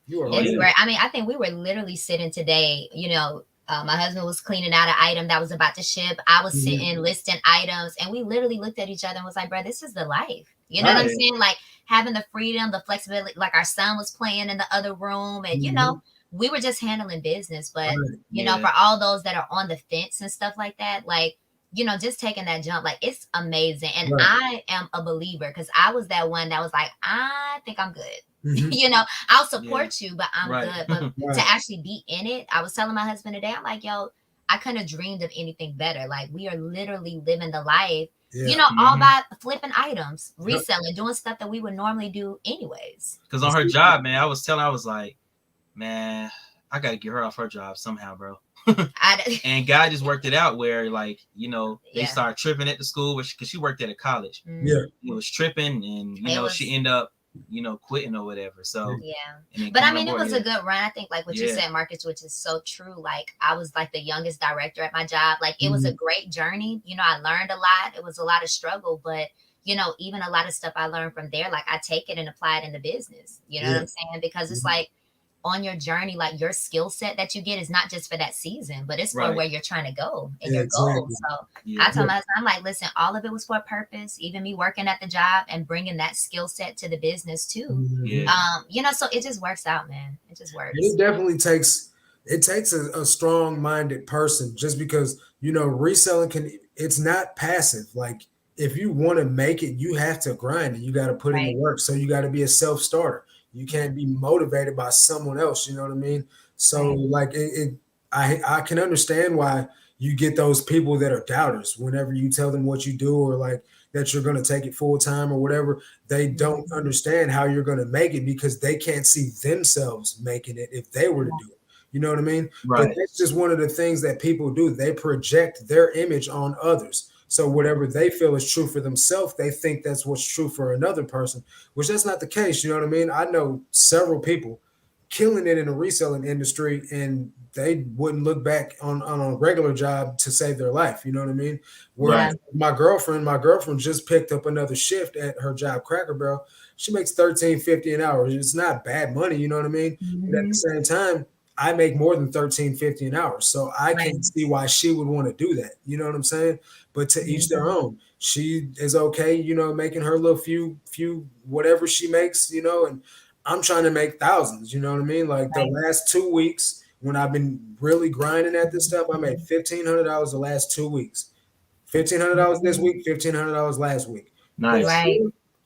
It's great. I mean, I think we were literally sitting today. You know, my husband was cleaning out an item that was about to ship. I was sitting listing items, and we literally looked at each other and was like, "Bro, this is the life." You know what I'm saying? Like having the freedom, the flexibility. Like our son was playing in the other room, and you know, we were just handling business. But you know, for all those that are on the fence and stuff like that, like, you know, just taking that jump, like it's amazing. And I am a believer because I was that one that was like, I think I'm good. You know, I'll support you, but I'm good. But to actually be in it, I was telling my husband today, I'm like, yo, I couldn't have dreamed of anything better. Like we are literally living the life, you know, all by flipping items, reselling, doing stuff that we would normally do anyways. Because on her job, man, I was like, man, I got to get her off her job somehow, bro. And God just worked it out where, like, you know, they started tripping at the school because she worked at a college. It was tripping, and you know, she ended up, you know, quitting or whatever. So but I mean, it was a good run. I think, like what you said, Marcus, which is so true. Like I was like the youngest director at my job. Like it was a great journey. You know, I learned a lot. It was a lot of struggle, but you know, even a lot of stuff I learned from there, like I take it and apply it in the business. You know what I'm saying? Because it's like, on your journey, like your skill set that you get is not just for that season, but it's for where you're trying to go and your goals. So I told my husband, I'm like, listen, all of it was for a purpose. Even me working at the job and bringing that skill set to the business too. You know, so it just works out, man. It just works. It definitely takes a strong-minded person, just because, you know, reselling it's not passive. Like if you want to make it, you have to grind and you got to put in the work. So you got to be a self-starter. You can't be motivated by someone else. You know what I mean? So like I can understand why you get those people that are doubters whenever you tell them what you do, or like that you're going to take it full time or whatever. They don't understand how you're going to make it because they can't see themselves making it if they were to do it. You know what I mean? But that's just one of the things that people do. They project their image on others. So whatever they feel is true for themselves, they think that's what's true for another person, which that's not the case. You know what I mean? I know several people killing it in the reselling industry, and they wouldn't look back on a regular job to save their life. You know what I mean? Where my girlfriend just picked up another shift at her job, Cracker Barrel. She makes $13.50 an hour. It's not bad money. You know what I mean? But at the same time, I make more than $13.50 an hour. So I can't see why she would want to do that. You know what I'm saying? But to each their own. She is okay, you know, making her little few whatever she makes, you know, and I'm trying to make thousands, you know what I mean? Like the last 2 weeks when I've been really grinding at this stuff, I made $1,500 the last 2 weeks. $1,500 this week, $1,500 last week. Nice.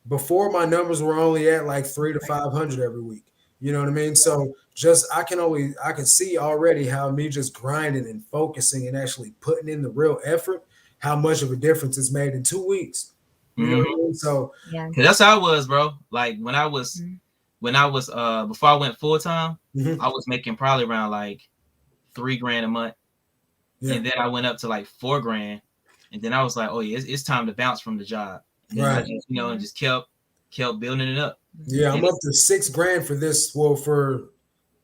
Before my numbers were only at like 300 to 500 every week. You know what I mean? So just I can see already how me just grinding and focusing and actually putting in the real effort, how much of a difference it's made in 2 weeks. You know what I mean? So that's how I was, bro. Like when I was before I went full time, I was making probably around like $3,000 a month. And then I went up to like $4,000. And then I was like, oh yeah, it's time to bounce from the job. And I just, you know, and just kept kept building it up. Yeah, I'm up to $6,000 for this. Well, for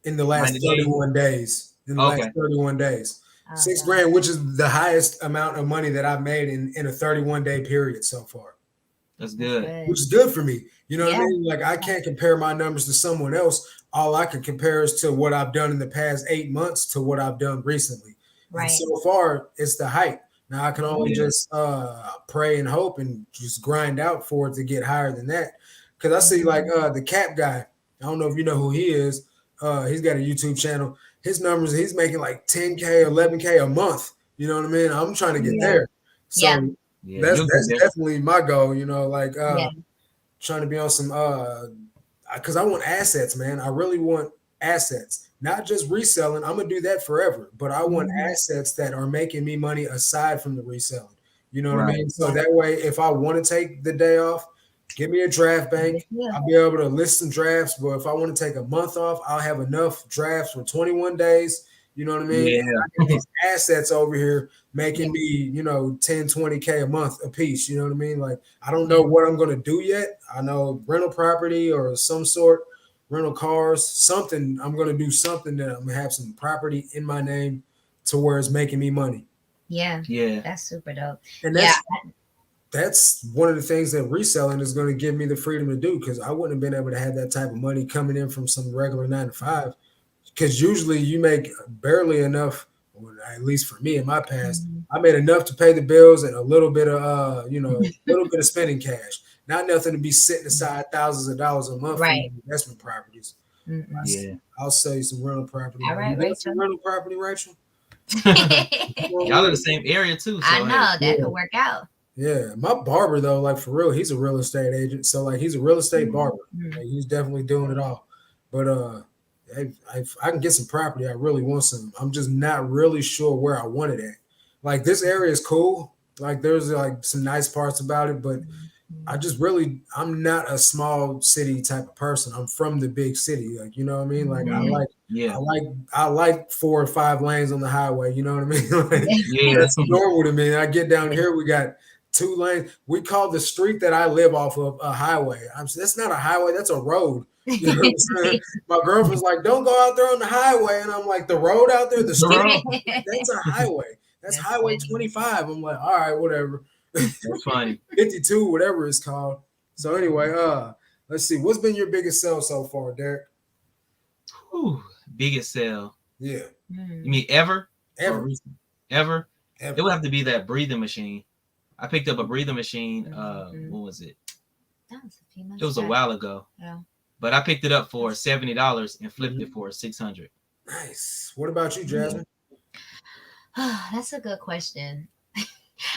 in the last 31 days. In the last 31 days. $6,000, which is the highest amount of money that I've made in a 31-day period so far. That's good. Which is good for me. You know what I mean? Like, I can't compare my numbers to someone else. All I can compare is to what I've done in the past 8 months to what I've done recently. Right. And so far, it's the hype. Now I can only just pray and hope and just grind out for it to get higher than that. Because I see like the Cap guy. I don't know if you know who he is. He's got a YouTube channel. His numbers, he's making like 10K, 11K a month. You know what I mean? I'm trying to get there. So that's definitely my goal. You know, like trying to be on some because I want assets, man. I really want assets, not just reselling. I'm gonna do that forever, but I want assets that are making me money aside from the reselling. You know what I mean? So that way, if I want to take the day off, give me a draft bank. I'll be able to list some drafts. But if I want to take a month off, I'll have enough drafts for 21 days. You know what I mean? Yeah. I got these assets over here making me, you know, 10, 20K a month a piece. You know what I mean? Like, I don't know what I'm going to do yet. I know rental property or some sort, rental cars, something. I'm going to do something that I'm going to have some property in my name to where it's making me money. Yeah. Yeah. That's super dope. And that's one of the things that reselling is going to give me the freedom to do, because I wouldn't have been able to have that type of money coming in from some regular 9 to 5. Because usually you make barely enough, or at least for me in my past, I made enough to pay the bills and a little bit of, you know, a little bit of spending cash. Not nothing to be sitting aside thousands of dollars a month for investment properties. I'll sell you some rental property. All right, Rachel. Some rental property, Rachel? Y'all in the same area too. So I know that could work out. Yeah, my barber though, like for real, he's a real estate agent. So like he's a real estate barber. Like, he's definitely doing it all. But if I can get some property, I really want some. I'm just not really sure where I want it at. Like this area is cool. Like there's like some nice parts about it, but I'm not a small city type of person. I'm from the big city. Like, you know what I mean? Like I like 4 or 5 lanes on the highway. You know what I mean? Like, that's normal to me. I get down here, we got 2 lanes. We call the street that I live off of a highway. That's not a highway. That's a road. You know what I'm saying? My girlfriend's like, don't go out there on the highway. And I'm like, the road out there, the street, that's a highway. That's Highway 25. I'm like, all right, whatever. That's funny. 52, whatever it's called. So anyway, let's see. What's been your biggest sale so far, Derek? Biggest sale. Yeah. You mean ever? Ever. It would have to be that breathing machine. I picked up a breathing machine. What was it? That was a few months It was a while ago. Yeah. But I picked it up for $70 and flipped it for $600. Nice. What about you, Jasmine? That's a good question.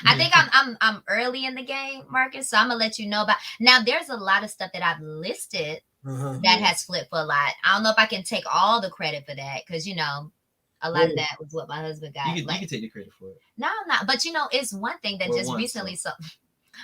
I think I'm early in the game, Marcus. So I'm gonna let you know about. Now, there's a lot of stuff that I've listed that has flipped for a lot. I don't know if I can take all the credit for that, because you know, a lot of that was what my husband got. You can take the credit for it. No, I'm not. But you know, it's one thing that just recently. So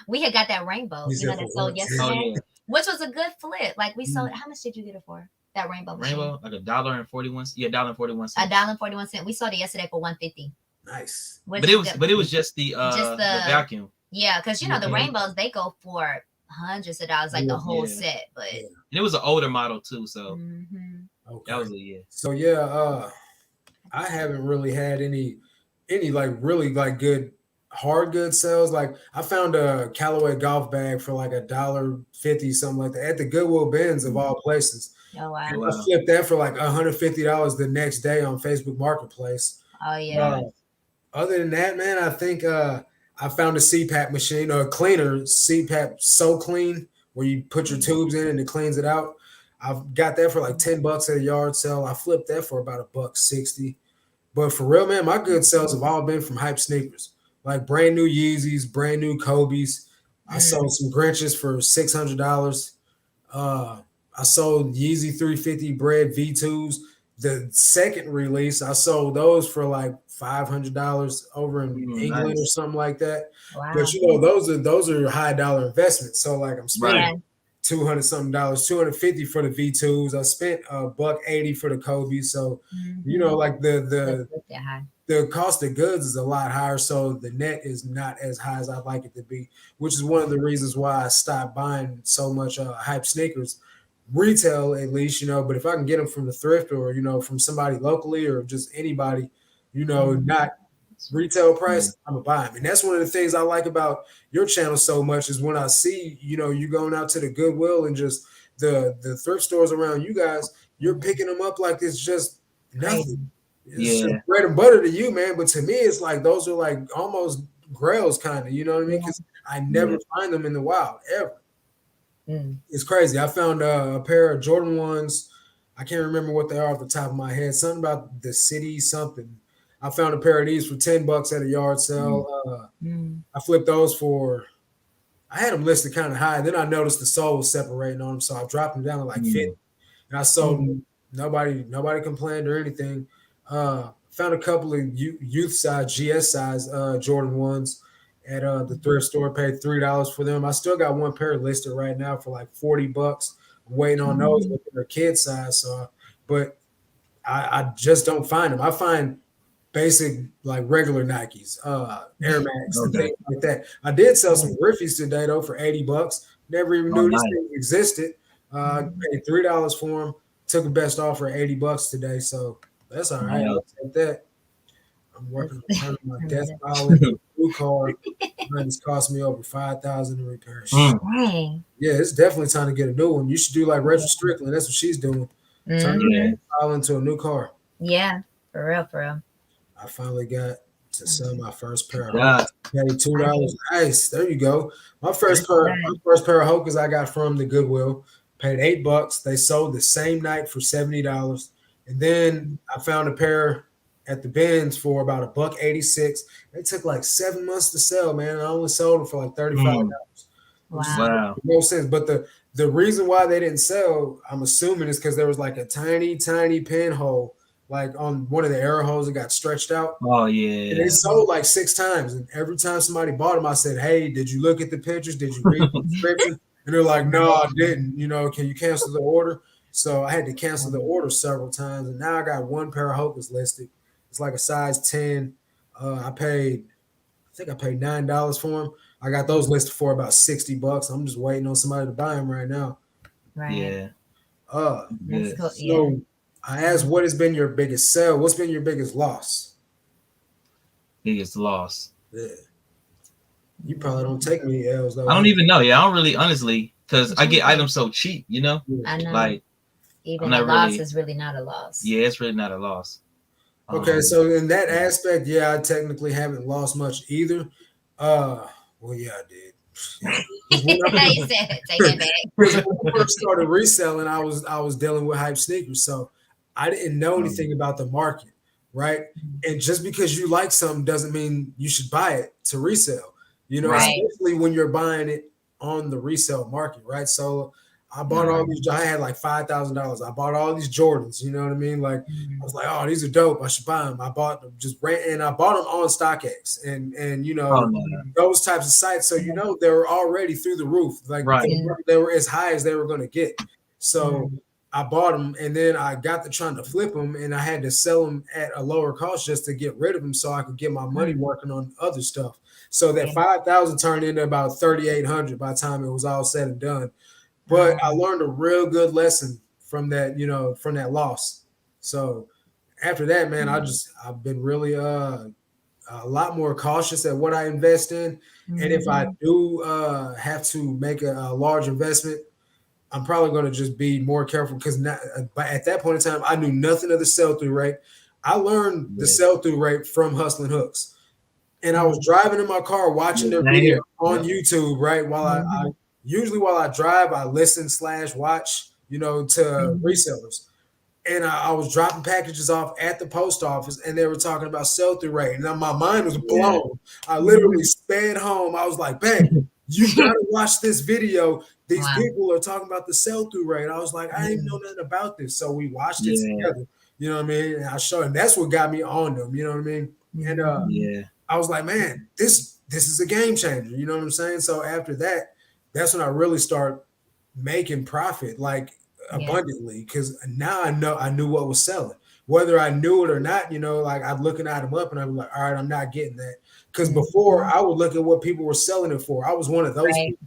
we had got that rainbow, you know, that sold yesterday, which was a good flip. Like we sold. How much did you get it for? That rainbow machine? Like $1.41. Yeah, $1.41. $1.41. We sold it yesterday for $150. Nice. But it was just the vacuum. Yeah, because you know the rainbows, they go for hundreds of dollars, like the whole set. But and it was an older model too, so that was So I haven't really had any like really like good hard good sales. Like I found a Callaway golf bag for like $1.50, something like that, at the Goodwill Bins of all places. Oh wow! I flipped that for like $150 the next day on Facebook Marketplace. Oh yeah. Other than that, man, I think I found a CPAP machine, or a cleaner, CPAP So Clean, where you put your tubes in and it cleans it out. I've got that for like $10 at a yard sale. I flipped that for about $1.60. But for real, man, my good sales have all been from hype sneakers, like brand new Yeezys, brand new Kobe's. I sold some Grinches for $600. I sold Yeezy 350 Bread V2s. The second release, I sold those for like $500 over in England or something like that. Wow. But you know, those are high dollar investments. So like I'm spending $200 something, $250 for the V2s. I spent $180 for the Kobe. So you know, like the the cost of goods is a lot higher, so the net is not as high as I'd like it to be, which is one of the reasons why I stopped buying so much hype sneakers, retail at least, but if I can get them from the thrift or, from somebody locally or just anybody, not retail price, I'm gonna buy them. And that's one of the things I like about your channel so much is when I see, you going out to the Goodwill and just the thrift stores around you guys, you're picking them up like it's just nothing. It's just bread and butter to you, man. But to me, it's like those are like almost grails, kind of. You know what I mean? Because I never find them in the wild ever. It's crazy. I found a pair of Jordan 1s. I can't remember what they are off the top of my head. Something about the city, something. I found a pair of these for $10 at a yard sale. I flipped those for. I had them listed kind of high. Then I noticed the sole was separating on them, so I dropped them down to like 50. And I sold them. Nobody complained or anything. Found a couple of youth size, GS size Jordan 1s at the thrift store. Paid $3 for them. I still got one pair listed right now for like $40. I'm waiting on those with their kid size. So, but I just don't find them. I find basic like regular Nikes, Air Max, and things like that. I did sell some Griffies today though for $80. Never even knew these things existed. Paid $3 for them. Took a best offer at $80 today, so that's all right. I'll take that. I'm working on my death pile in a new car. It's cost me over $5,000 to repair. Yeah, it's definitely time to get a new one. You should do like Rachel Strickland. That's what she's doing. Turn your pile into a new car. Yeah, for real. I finally got to sell my first pair of Hokas. Paid $2. Nice. There you go. My first pair of Hokas I got from the Goodwill. Paid $8. They sold the same night for $70. And then I found a pair at the bins for about $1.86. They took like 7 months to sell, man. I only sold them for like $35. Wow. No sense. But the reason why they didn't sell, I'm assuming, is because there was like a tiny pinhole like on one of the arrow holes that got stretched out. Oh, yeah. And they sold like 6 times. And every time somebody bought them, I said, hey, did you look at the pictures? Did you read the description? And they're like, no, I didn't. Can you cancel the order? So I had to cancel the order several times. And now I got one pair of Hokas listed. It's like a size 10. I think I paid $9 for them. I got those listed for about $60. I'm just waiting on somebody to buy them right now. Right. Yeah. That's cool. So I asked, what has been your biggest sale? What's been your biggest loss? Biggest loss. Yeah. You probably don't take many L's though. I don't even know. Yeah, I don't really, honestly, because I get items so cheap, I know. Like, even a loss is really not a loss. Yeah, it's really not a loss. Okay, so in that aspect, I technically haven't lost much either. Well, yeah, I did. You said it. Take it back. When I first started reselling, I was dealing with hype sneakers, so I didn't know anything about the market, right? And just because you like something doesn't mean you should buy it to resell. Especially when you're buying it on the resale market, right? So I bought all these. I had like $5,000. I bought all these Jordans. You know what I mean? Like I was like, oh, these are dope. I should buy them. I bought them and I bought them on StockX and those types of sites. So they were already through the roof. Like they were as high as they were going to get. So I bought them and then I got to trying to flip them and I had to sell them at a lower cost just to get rid of them so I could get my money working on other stuff. So that $5,000 turned into about $3,800 by the time it was all said and done. But I learned a real good lesson from that, from that loss. So after that, man, I've been really a lot more cautious at what I invest in. And if I do have to make a large investment, I'm probably going to just be more careful because at that point in time, I knew nothing of the sell-through rate. I learned the sell-through rate from Hustling Hooks. And I was driving in my car watching their video on YouTube, right? While I drive, I listen / watch, to resellers. And I was dropping packages off at the post office and they were talking about sell-through rate. And my mind was blown. I literally sped home. I was like, babe, you got to watch this video. These people are talking about the sell-through rate. I was like, I didn't know nothing about this. So we watched it together. You know what I mean? And I showed, and that's what got me on them. You know what I mean? And I was like, man, this is a game changer. You know what I'm saying? So after that, that's when I really start making profit, like abundantly, because now I knew what was selling. whether I knew it or not, like I'm looking at them up and I'm like, all right, I'm not getting that. Because before I would look at what people were selling it for. I was one of those people.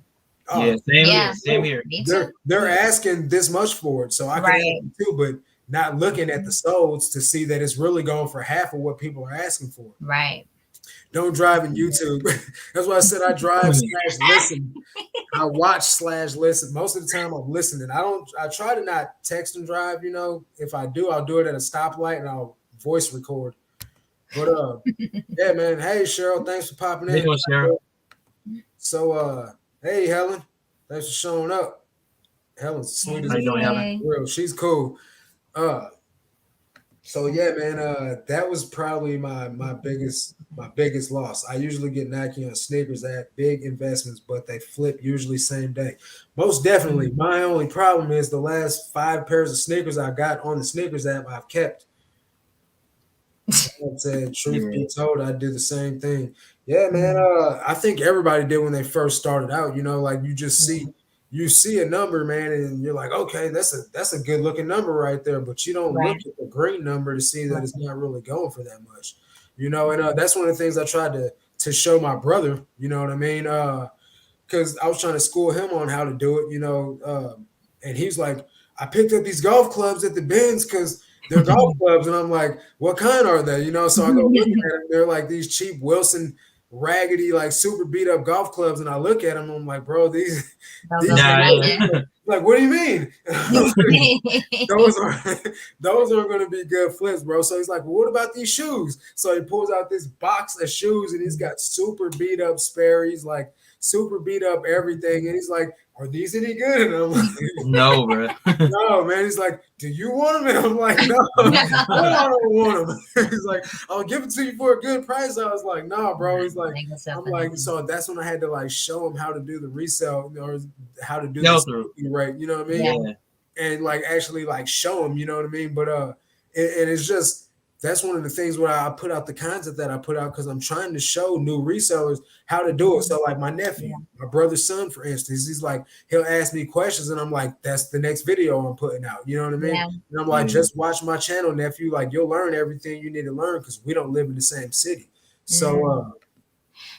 Oh, same here. Me too. They're asking this much for it, so I can ask too, but not looking at the solds to see that it's really going for half of what people are asking for. Right. Don't drive in YouTube. That's why I said I drive / listen. I watch / listen. Most of the time I'm listening. I try to not text and drive, If I do, I'll do it at a stoplight and I'll voice record. But yeah, man. Hey Cheryl, thanks for popping in. Hey, Cheryl. So hey Helen, thanks for showing up. Helen's sweet as real. She's cool. So yeah, man, that was probably my biggest loss. I usually get Nike on sneakers at big investments, but they flip usually same day. Most definitely. My only problem is the last 5 pairs of sneakers I got on the sneakers app I've kept. I said, truth be told, I do the same thing. Yeah, man. I think everybody did when they first started out. Like you just see a number, man, and you're like, okay, that's a good looking number right there. But you don't look at the green number to see that it's not really going for that much. And that's one of the things I tried to show my brother. You know what I mean? Because I was trying to school him on how to do it. And he's like, I picked up these golf clubs at the bins because they're golf clubs, and I'm like, what kind are they? So I go look at them. They're like these cheap Wilson, raggedy, like super beat up golf clubs, and I look at them. I'm like, bro, these like, what do you mean? those are going to be good flips, bro. So he's like, well, what about these shoes? So he pulls out this box of shoes, and he's got super beat up Sperry's, like super beat up everything, and he's like, are these any good? And I'm like, no, bro. No, man. He's like, do you want them? And I'm like, no, I don't want them. He's like, I'll give it to you for a good price. I was like, nah, bro. He's like, I'm like, so that's when I had to like show him how to do the resale or how to do the right. You know what I mean? Yeah. And like actually like show him, you know what I mean? But and it's just, that's one of the things where I put out the content that I put out because I'm trying to show new resellers how to do it. So like my nephew, my brother's son, for instance, he's like, he'll ask me questions and I'm like, that's the next video I'm putting out. You know what I mean? Yeah. And I'm like, just watch my channel, nephew. Like you'll learn everything you need to learn because we don't live in the same city. So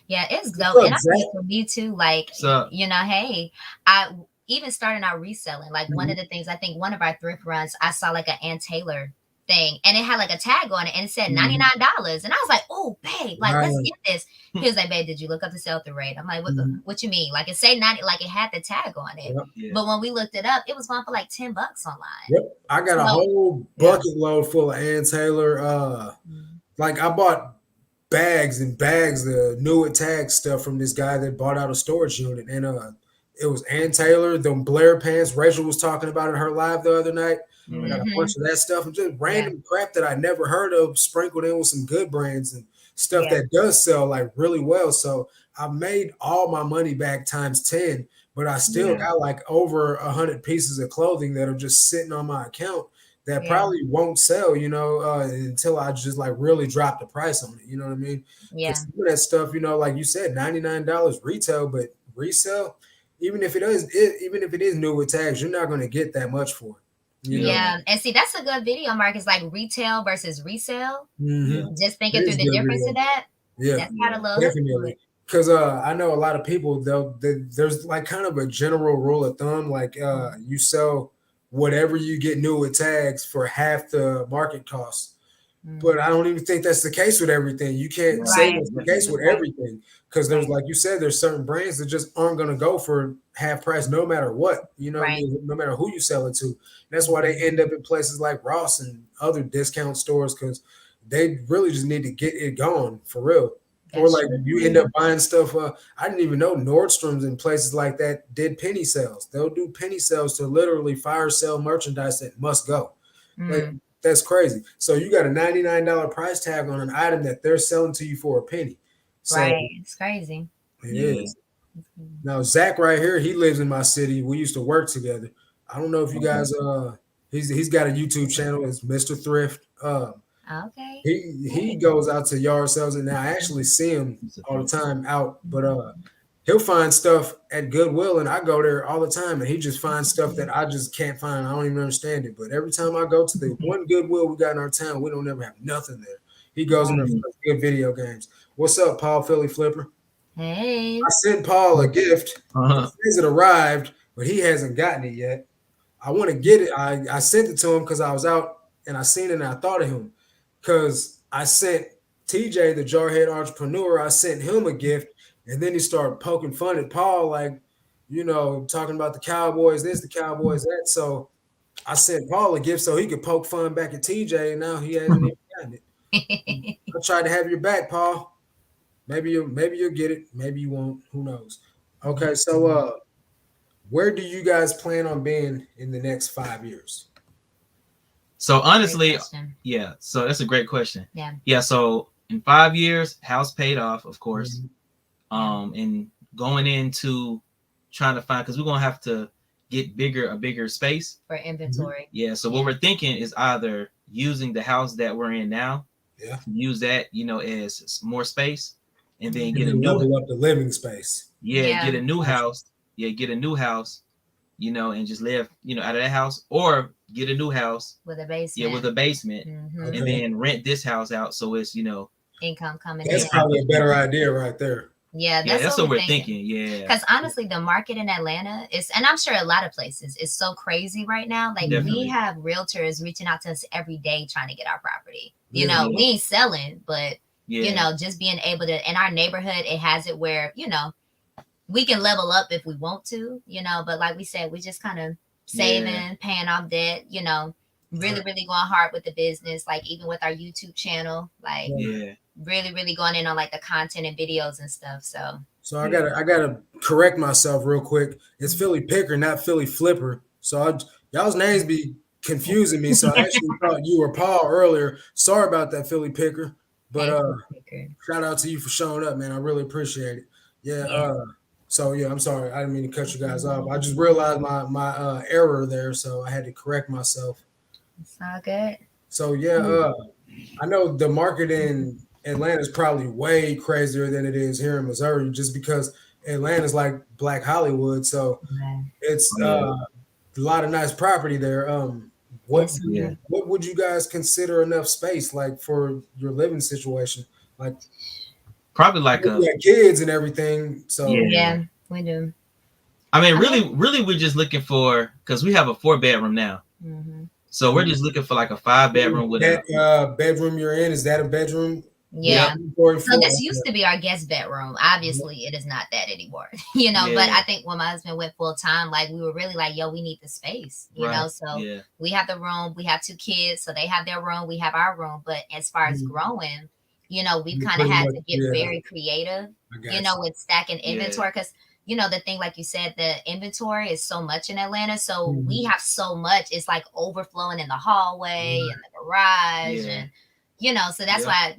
yeah, it's dope. And I think for me too, like, hey, I even starting out reselling, like one of the things, I think one of our thrift runs, I saw like an Ann Taylor thing and it had like a tag on it and it said $99 and I was like, oh babe, like let's get this. He was like, babe, did you look up the sell-through rate? I'm like, what you mean? Like it say 90, like it had the tag on it. But when we looked it up, it was going for like $10 online. I got a whole bucket load full of Ann Taylor. Like I bought bags and bags of new tag stuff from this guy that bought out a storage unit, and it was Ann Taylor, them Blair pants. Rachel was talking about it in her live the other night. I got a bunch of that stuff and just random crap that I never heard of sprinkled in with some good brands and stuff that does sell like really well. So I made all my money back times 10, but I still got like over 100 pieces of clothing that are just sitting on my account that probably won't sell, until I just like really drop the price on it. You know what I mean? Yeah. Some of that stuff, like you said, $99 retail, but resale, even if it is new with tags, you're not going to get that much for it. Yeah, and see, that's a good video, Marcus, like retail versus resale. Just thinking through the difference of that. Yeah, that's kind of low. Definitely. Because I know a lot of people, there's like kind of a general rule of thumb, like you sell whatever you get new with tags for half the market cost. But I don't even think that's the case with everything. You can't say that's the case with everything because there's, like you said, there's certain brands that just aren't going to go for half price no matter what, no matter who you sell it to. That's why they end up in places like Ross and other discount stores because they really just need to get it going for real. Or like you end up buying stuff. I didn't even know Nordstrom's and places like that did penny sales. They'll do penny sales to literally fire sale merchandise that must go. Like, that's crazy. So you got a $99 price tag on an item that they're selling to you for a penny. So it's crazy. It is. Now Zach right here, he lives in my city. We used to work together. I don't know if you guys he's got a YouTube channel. It's Mr. Thrift. Okay. He goes out to yard sales, and I actually see him all the time out. But he'll find stuff at Goodwill, and I go there all the time, and he just finds stuff that I just can't find. I don't even understand it. But every time I go to the one Goodwill we got in our town, we don't ever have nothing there. He goes in there for good video games. What's up, Paul Philly Flipper? Hey. I sent Paul a gift. It says it arrived, but he hasn't gotten it yet. I want to get it. I sent it to him because I was out and I seen it and I thought of him. Because I sent TJ, the Jarhead Entrepreneur, I sent him a gift, and then he started poking fun at Paul, like, talking about the Cowboys, this, the Cowboys, that. So I sent Paul a gift so he could poke fun back at TJ, and now he hasn't even gotten it. I tried to have your back, Paul. Maybe you'll get it. Maybe you won't. Who knows? Okay, so where do you guys plan on being in the next 5 years? So honestly, yeah. So that's a great question. Yeah. So in 5 years, house paid off, of course. And going into trying to find, because we're gonna have to get a bigger space for inventory. Yeah. So what we're thinking is either using the house that we're in now, use that, as more space, and then get a new level up the living space. Get a new house. Get a new house, and just live, out of that house, or get a new house with a basement. Yeah, with a basement, and then rent this house out so it's income coming. That's probably a better idea right there. Yeah, that's what we're thinking. Yeah, because honestly, the market in Atlanta is, and I'm sure a lot of places, is so crazy right now. Like we have realtors reaching out to us every day trying to get our property. We ain't selling, but just being able to, in our neighborhood, it has it where we can level up if we want to, but like we said, we just kind of saving, paying off debt, really going hard with the business, like even with our YouTube channel, like really going in on like the content and videos and stuff. So I gotta correct myself real quick. It's Philly Picker, not Philly Flipper. So y'all's names be confusing me. So I actually thought you were Paul earlier. Sorry about that, Philly Picker. But shout out to you for showing up, man. I really appreciate it. So I'm sorry. I didn't mean to cut you guys off. I just realized my error there, so I had to correct myself. It's all good. So I know the market in Atlanta is probably way crazier than it is here in Missouri, just because Atlanta's like Black Hollywood. So it's a lot of nice property there. What would you guys consider enough space like for your living situation? Like probably like kids and everything. So yeah, we do. I mean, really, we're just looking for, because we have a 4-bedroom now. So we're just looking for like a 5-bedroom with that bedroom you're in. Is that a bedroom? Yeah. So this used to be our guest bedroom. Obviously, it is not that anymore. But I think when my husband went full time, like we were really like, yo, we need the space. So we have the room. We have 2 kids, so they have their room. We have our room. But as far as growing, we kind of had to get very creative, with stacking inventory, because the thing, like you said, the inventory is so much in Atlanta. So we have so much, it's like overflowing in the hallway and the garage. And, so that's why,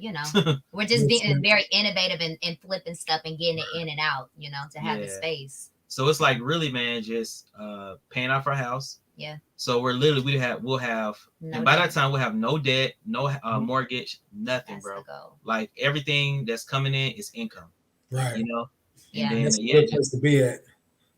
we're just being very innovative and flipping stuff and getting it in and out, to have the space. So it's like really, man, just paying off our house. Yeah. So we're literally, we'll have, and by that time we'll have no debt, no mortgage, nothing, bro. Like everything that's coming in is income. Right. Yeah. And that's a good place to be at.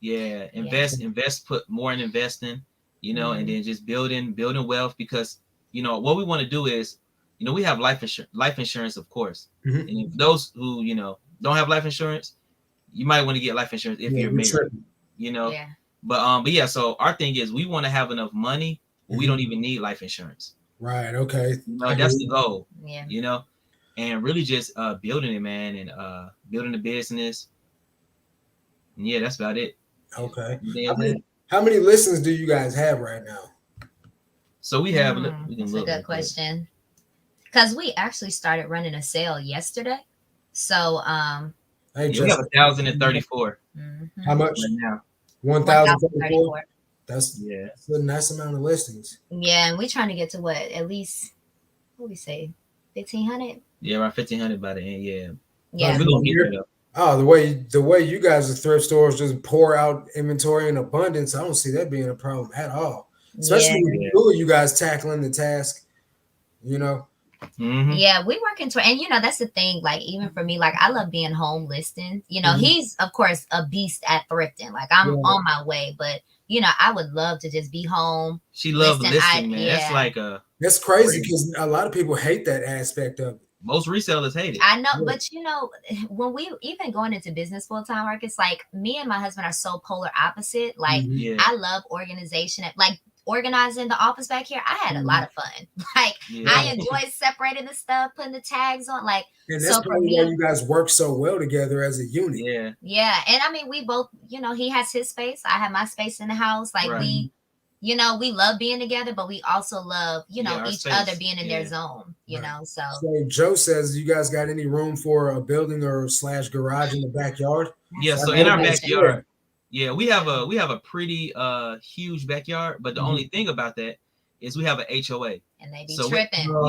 Yeah. Invest, put more in investing, and then just building wealth, because, what we want to do is, we have life insurance, of course. And if those who, don't have life insurance, you might want to get life insurance if you're married, But yeah, so our thing is we want to have enough money, we don't even need life insurance. Right. Okay. That's the goal. Yeah. And really just building it, man, and building the business. And yeah, that's about it. Okay. How many listens do you guys have right now? So we have. That's a good question. Because we actually started running a sale yesterday. So we have 1,034. How much right now? 1,034. That's a nice amount of listings. Yeah, and we're trying to get to at least, what we say, 1,500? Yeah, around 1,500 by the end. Yeah. Yeah. We're gonna get there though. Oh, the way you guys as thrift stores just pour out inventory in abundance, I don't see that being a problem at all. Especially with you guys tackling the task, Yeah, we working toward, and that's the thing. Like even for me, like I love being home listing. He's of course a beast at thrifting. Like I'm on my way, but I would love to just be home. She loves listing, man. That's like that's crazy because a lot of people hate that aspect of it. Most resellers hate it. I know, but when we even going into business full time work, it's like me and my husband are so polar opposite. Like I love organization, like organizing the office back here. I had a lot of fun. Like I enjoy separating the stuff, putting the tags on. Like, and that's probably why you guys work so well together as a unit. Yeah, and I mean, we both, he has his space, I have my space in the house. Like we love being together, but we also love, each other being in their zone. So Joe says, you guys got any room for a building or / garage in the backyard? Yeah, so in our backyard. Yeah, we have a pretty huge backyard, but the only thing about that is we have an HOA. And they be tripping. So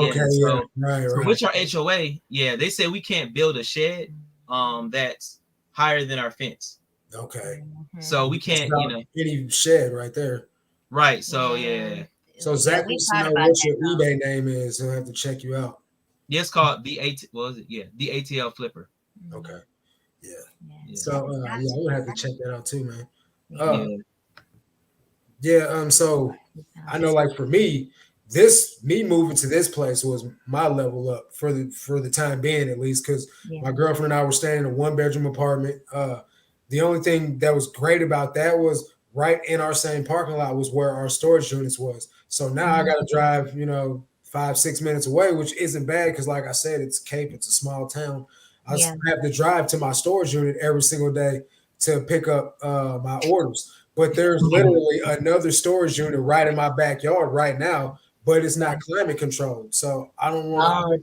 with our HOA, they say we can't build a shed that's higher than our fence. Okay. So we can't, any shed right there. Right. So So Zach wants to know what your eBay name is. He'll have to check you out. Yeah, it's called the ATL Flipper. Okay. Yeah. So I would have to check that out too, man. So I know, like for me moving to this place was my level up for the time being, at least, because my girlfriend and I were staying in a 1-bedroom apartment. The only thing that was great about that was right in our same parking lot was where our storage units was. So now I got to drive, 5-6 minutes away, which isn't bad because, like I said, it's Cape, it's a small town. I have to drive to my storage unit every single day to pick up my orders. But there's literally another storage unit right in my backyard right now, but it's not climate controlled. So I don't want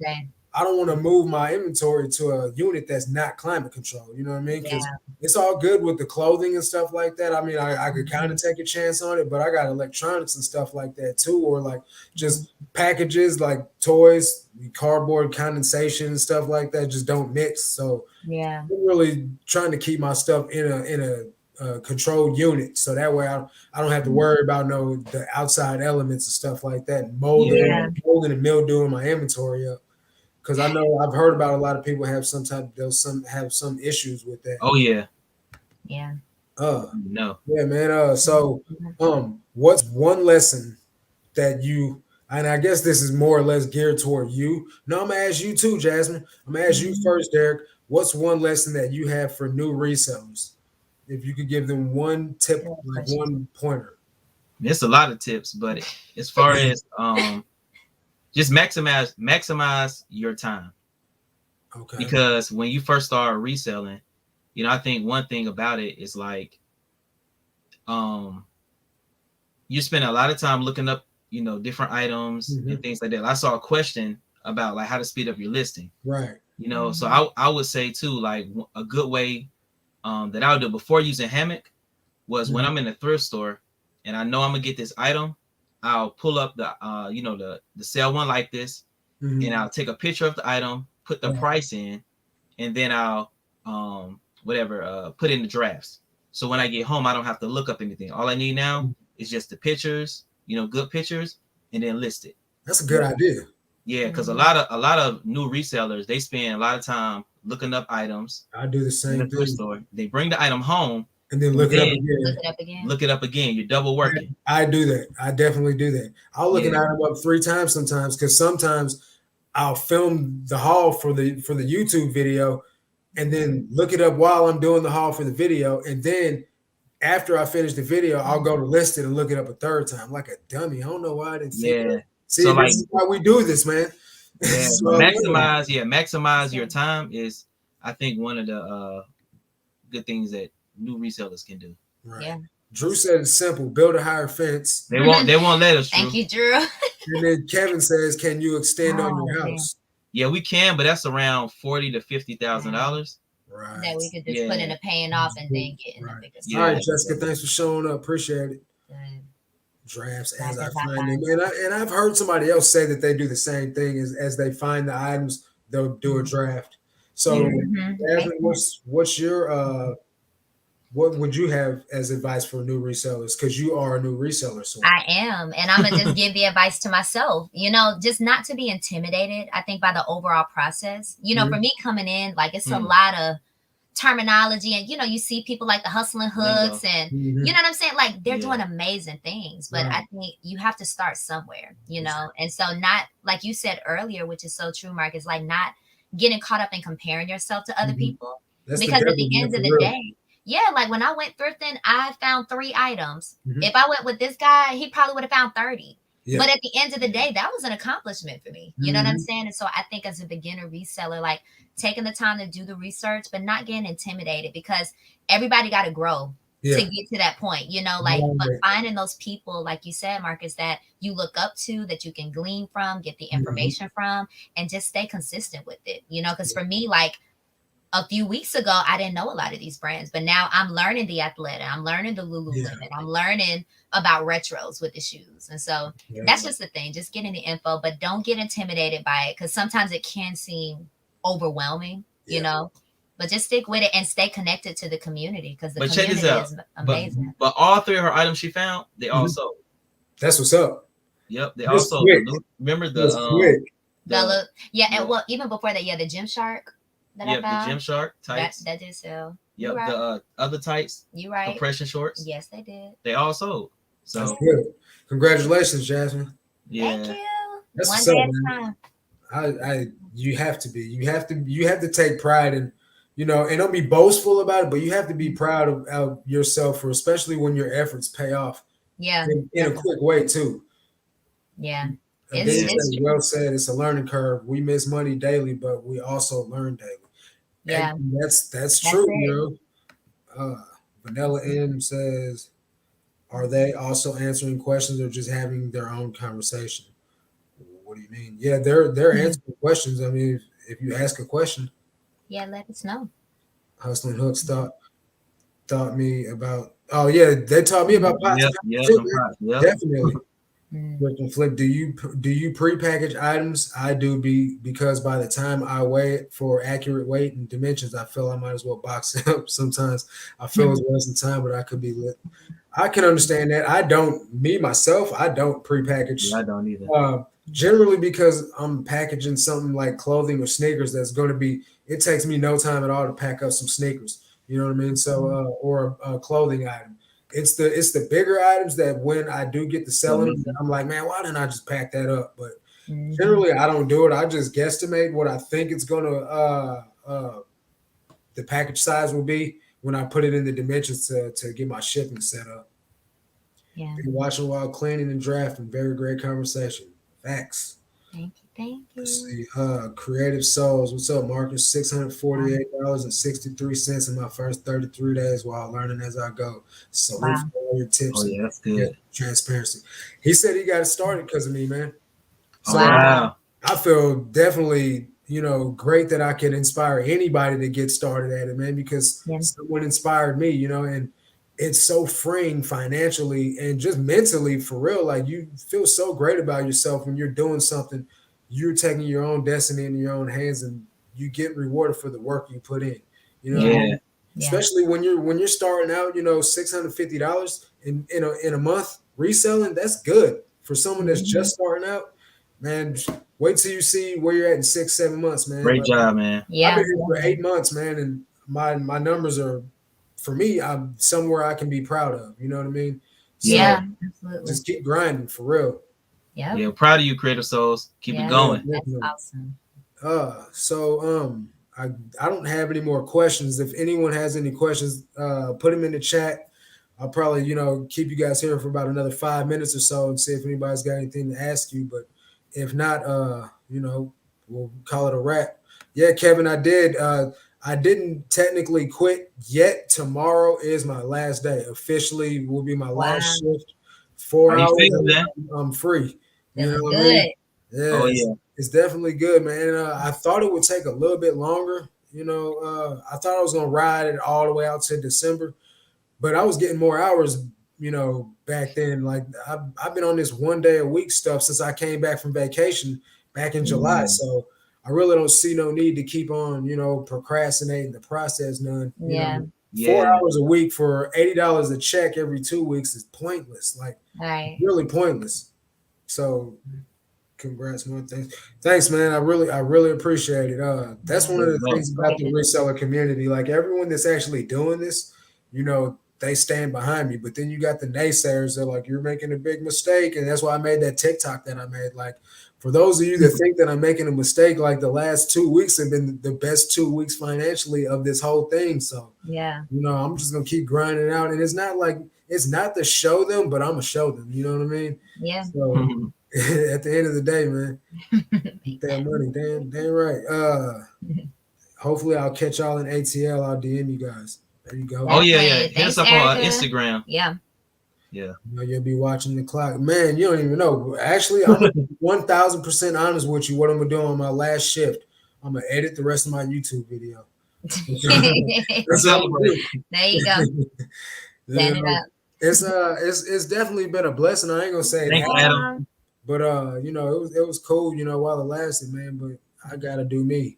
to move my inventory to a unit that's not climate controlled. You know what I mean? Because it's all good with the clothing and stuff like that. I mean, I could kind of take a chance on it, but I got electronics and stuff like that too, or like just packages like toys, cardboard condensation and stuff like that just don't mix. So I'm really trying to keep my stuff in a controlled unit, so that way I don't have to worry about the outside elements and stuff like that, molding and mildewing my inventory up. Because I know I've heard about a lot of people have some issues with that. Oh yeah. No. Yeah, man. So what's one lesson that you, and I guess this is more or less geared toward you. No, I'm gonna ask you too, Jasmine. I'm gonna ask you first, Derek. What's one lesson that you have for new resellers? If you could give them one tip, like one pointer. There's a lot of tips, but as far as just maximize your time. Okay. Because when you first start reselling, I think one thing about it is like you spend a lot of time looking up, different items and things like that. I saw a question about like how to speed up your listing. Right. So I would say too, like a good way that I would do before using Hammock was when I'm in a thrift store and I know I'm gonna get this item, I'll pull up the the sale one like this, and I'll take a picture of the item, put the price in, and then I'll put in the drafts. So when I get home, I don't have to look up anything. All I need now is just the pictures, good pictures, and then list it. That's a good idea. Yeah, because a lot of new resellers, they spend a lot of time looking up items. I do the same in the thrift store. They bring the item home and then look it up again. You're double working. I do that. I definitely do that. I'll look an item up 3 times sometimes, because sometimes I'll film the haul for the YouTube video and then look it up while I'm doing the haul for the video, and then after I finish the video, I'll go to list it and look it up a 3rd time, like a dummy. I don't know why I didn't see that. See, so this is why we do this, man. Yeah, maximize your time is, I think, one of the good things that new resellers can do. Right. Yeah. Drew said it's simple: build a higher fence. They won't let us. Thank you, Drew. And then Kevin says, "Can you extend on your house?" Yeah, we can, but that's around $40,000 to $50,000. Right. That we could just put in a paying off and then get in the biggest. All right, Jessica, thanks for showing up. Appreciate it. Drafts as I find them, and I've heard somebody else say that they do the same thing as they find the items, they'll do a draft. So, Jasmine, what's your what would you have as advice for new resellers? Because you are a new reseller. So I am. And I'm going to just give the advice to myself, just not to be intimidated, I think, by the overall process. For me coming in, like, it's a lot of terminology, and you see people like the hustling hooks, and you know what I'm saying, like they're doing amazing things, but I think you have to start somewhere, and so not like you said earlier, which is so true, Mark, is like not getting caught up in comparing yourself to other people. That's because at the end of the day, like when I went thrifting, I found 3 items. If I went with this guy, he probably would have found 30. But at the end of the day, that was an accomplishment for me. You know what I'm saying? And so I think as a beginner reseller, like taking the time to do the research, but not getting intimidated, because everybody got to grow to get to that point, but finding those people, like you said, Marcus, that you look up to, that you can glean from, get the information from, and just stay consistent with it, because for me, like, a few weeks ago, I didn't know a lot of these brands, but now I'm learning the Athleta, I'm learning the Lululemon, I'm learning about retros with the shoes. And so that's just the thing, just getting the info, but don't get intimidated by it, because sometimes it can seem overwhelming, but just stick with it and stay connected to the community, because the community is amazing. But all 3 of her items she found, they all sold. That's what's up. Yep, they all sold. Remember and well, even before that, the Gymshark. The Gymshark tights. That did sell. Yep, right. The other tights. You right. Compression shorts. Yes, they did. They all sold. So that's good. Congratulations, Jasmine. Yeah. Thank you. That's one day at a time. You have to be. You have to take pride in, and don't be boastful about it, but you have to be proud of yourself, for especially when your efforts pay off. Yeah. In a quick way too. Yeah. It's well said. It's a learning curve. We miss money daily, but we also learn daily. Yeah, and that's true. Vanilla M says, "Are they also answering questions or just having their own conversation?" What do you mean? Yeah, they're answering questions. I mean, if you ask a question, let us know. Hustling Hooks taught me about. Oh yeah, they taught me about pots. Definitely. Flip, do you prepackage items? I do, because by the time I weigh it for accurate weight and dimensions, I feel I might as well box it up. Sometimes I feel it's wasting time, but I could be lit. I can understand that. I don't prepackage. I don't either. Generally because I'm packaging something like clothing or sneakers that's going to be. It takes me no time at all to pack up some sneakers. You know what I mean? So or a clothing item. It's the bigger items that when I do get to selling, I'm like, man, why didn't I just pack that up? But generally, I don't do it. I just guesstimate what I think it's gonna the package size will be when I put it in the dimensions to get my shipping set up. Yeah. Been watching while cleaning and drafting. Very great conversation. Facts. Thank you. Let's see. Creative Souls. What's up, Marcus? $648.63 in my first 33 days while learning as I go. So for all your tips. Oh, yeah, that's good. Transparency. He said he got it started because of me, man. So wow. I feel definitely, great that I can inspire anybody to get started at it, man, because someone inspired me, and it's so freeing financially and just mentally, for real. Like, you feel so great about yourself when you're doing something. You're taking your own destiny in your own hands, and you get rewarded for the work you put in. Especially when you're starting out. $650 in a month reselling. That's good for someone that's just starting out. Man, wait till you see where you're at in 6-7 months, man. Great job, man. Yeah, I've been here for 8 months, man, and my numbers are, for me, I'm somewhere I can be proud of. You know what I mean? So absolutely. Just keep grinding, for real. Yeah, proud of you, Creative Souls. Keep it going. That's awesome. I don't have any more questions. If anyone has any questions, put them in the chat. I'll probably, keep you guys here for about another 5 minutes or so and see if anybody's got anything to ask you. But if not, we'll call it a wrap. Yeah, Kevin, I did. I didn't technically quit yet. Tomorrow is my last day. Officially will be my last shift. 4 hours. I'm free. That's good. I mean? Yeah, it's definitely good, man. I thought it would take a little bit longer. I thought I was gonna ride it all the way out to December, but I was getting more hours. Back then, like I've been on this 1 day a week stuff since I came back from vacation back in July. So I really don't see no need to keep on, procrastinating the process none. 4 hours a week for $80 a check every 2 weeks is pointless. Like, really pointless. So, congrats, man. Thanks, man. I really appreciate it. That's one of the things about the reseller community. Like, everyone that's actually doing this, you know, they stand behind me. But then you got the naysayers. They're like, you're making a big mistake. And that's why I made that TikTok that I made. Like, for those of you that think that I'm making a mistake, like, the last 2 weeks have been the best 2 weeks financially of this whole thing. So, you know, I'm just going to keep grinding out. And it's not to show them, but I'm going to show them. You know what I mean? Yeah. So, at the end of the day, man, that money, damn right. Hopefully I'll catch y'all in ATL. I'll DM you guys. There you go. Oh yeah. Hit us up on Instagram. Yeah. You know, you'll be watching the clock. Man, you don't even know. Actually, I'm 1,000% honest with you. What I'm gonna do on my last shift, I'm gonna edit the rest of my YouTube video. There you go. Stand it up. It's definitely been a blessing. I ain't gonna say that. But you know, it was cool, you know, while it lasted, man. But I gotta do me.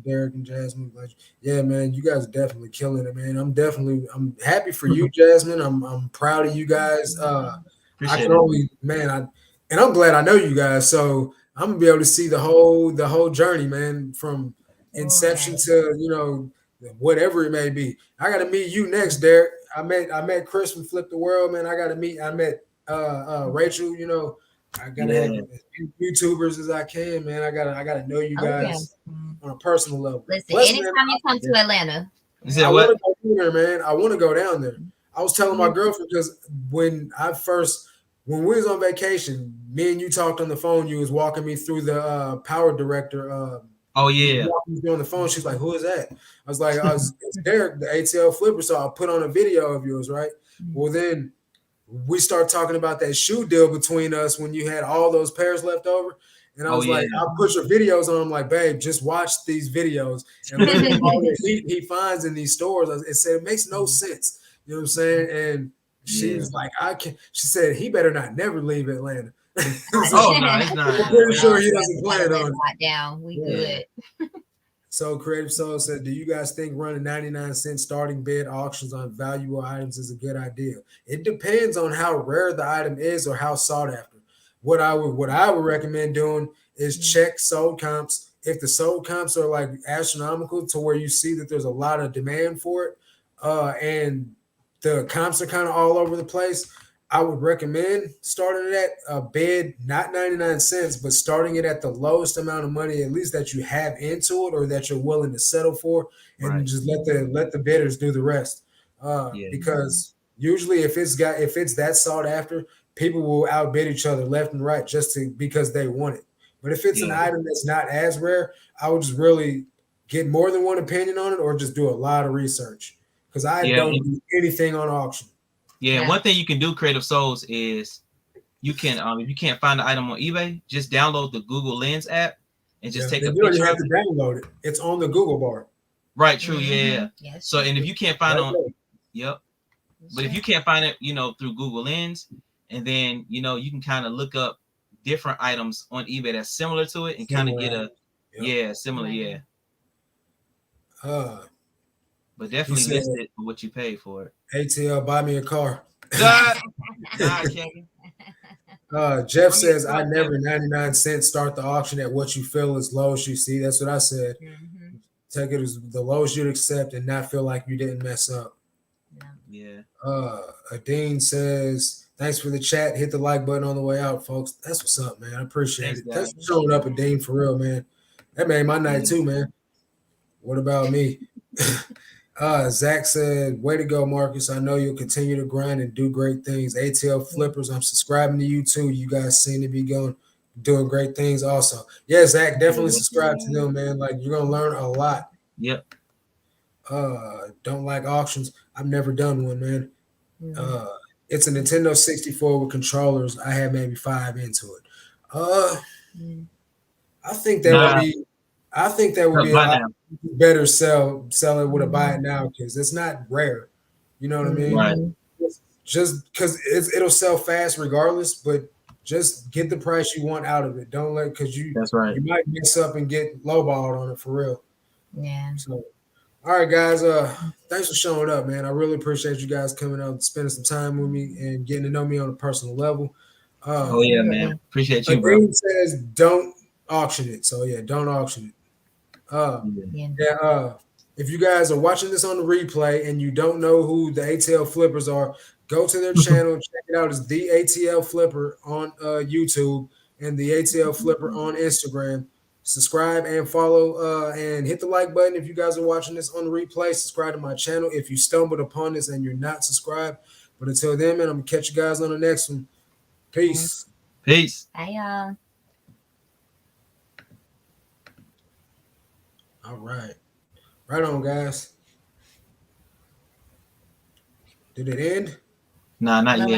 Derek and Jasmine. Yeah, man, you guys are definitely killing it, man. I'm happy for you, Jasmine. I'm proud of you guys. I can only, man, and I'm glad I know you guys, so I'm gonna be able to see the whole journey, man, from inception to, you know, whatever it may be. I gotta meet you next, Derek. I met Chris from Flip the World, man. I met Rachel, you know. I gotta have as few YouTubers as I can, man. I gotta know you guys on a personal level. Listen, anytime you come to Atlanta, I want to go there, man. I want to go down there. I was telling my girlfriend, because when we was on vacation, me and you talked on the phone. You was walking me through the power director. Walking me on the phone. She's like, "Who is that?" I was like, "It's Derek, the ATL flipper." So I put on a video of yours, right? Well, then we start talking about that shoe deal between us when you had all those pairs left over. And I was like, I'll put your videos on. I'm like, babe, just watch these videos. And all the he finds in these stores, it said, it makes no sense. You know what I'm saying? And she was like, she said, he better not never leave Atlanta. No, it's not. I'm pretty sure he doesn't plan on it. Down. We good. So Creative Soul said, do you guys think running 99-cent starting bid auctions on valuable items is a good idea? It depends on how rare the item is or how sought after. What I would recommend doing is check sold comps. If the sold comps are like astronomical to where you see that there's a lot of demand for it, and the comps are kind of all over the place, I would recommend starting it at a bid, not 99 cents, but starting it at the lowest amount of money, at least that you have into it or that you're willing to settle for, and just let the bidders do the rest. Because usually if it's that sought after, people will outbid each other left and right because they want it. But if it's an item that's not as rare, I would just really get more than one opinion on it, or just do a lot of research, because I don't do anything on auction. One thing you can do, Creative Souls, is you can if you can't find the item on eBay, just download the Google Lens app and just take a picture. You don't have to download it. It's on the Google bar. Right, true, Yes, so and if you can't find but if you can't find it, you know, through Google Lens, and then you know you can kind of look up different items on eBay that's similar to it and kind of get a similar. But definitely list it for what you pay for it. ATL, buy me a car. Jeff says, I never 99 cents start the auction at what you feel is lowest you see. That's what I said. Take it as the lowest you'd accept and not feel like you didn't mess up. Adine says, thanks for the chat. Hit the like button on the way out, folks. That's what's up, man. I appreciate it. Thanks for showing up, Adine, for real, man. That made my night too, man. What about me? Zach said, way to go, Marcus. I know you'll continue to grind and do great things. ATL Flippers, I'm subscribing to you too. You guys seem to be doing great things also. Yeah, Zach, definitely subscribe to them, man. Like, you're going to learn a lot. Don't like auctions. I've never done one, man. It's a Nintendo 64 with controllers. I had maybe 5 into it. I think that would be a lot better sell it with a buy it now, because it's not rare. You know what I mean? Right. Just because it'll sell fast regardless, but just get the price you want out of it. Don't let, because you might mess up and get lowballed on it for real. Yeah. So All right, guys. Thanks for showing up, man. I really appreciate you guys coming out and spending some time with me and getting to know me on a personal level. Oh yeah, man. Appreciate you, bro. Dean says don't auction it. So yeah, don't auction it. If you guys are watching this on the replay and you don't know who the ATL flippers are, go to their channel, check it out. It's the ATL Flipper on YouTube and the ATL Flipper on Instagram. Subscribe and follow and hit the like button if you guys are watching this on the replay. Subscribe to my channel if you stumbled upon this and you're not subscribed. But until then, man, I'm gonna catch you guys on the next one. Peace. Peace. Bye, y'all. All right. Right on, guys. Did it end? Nah, not yet.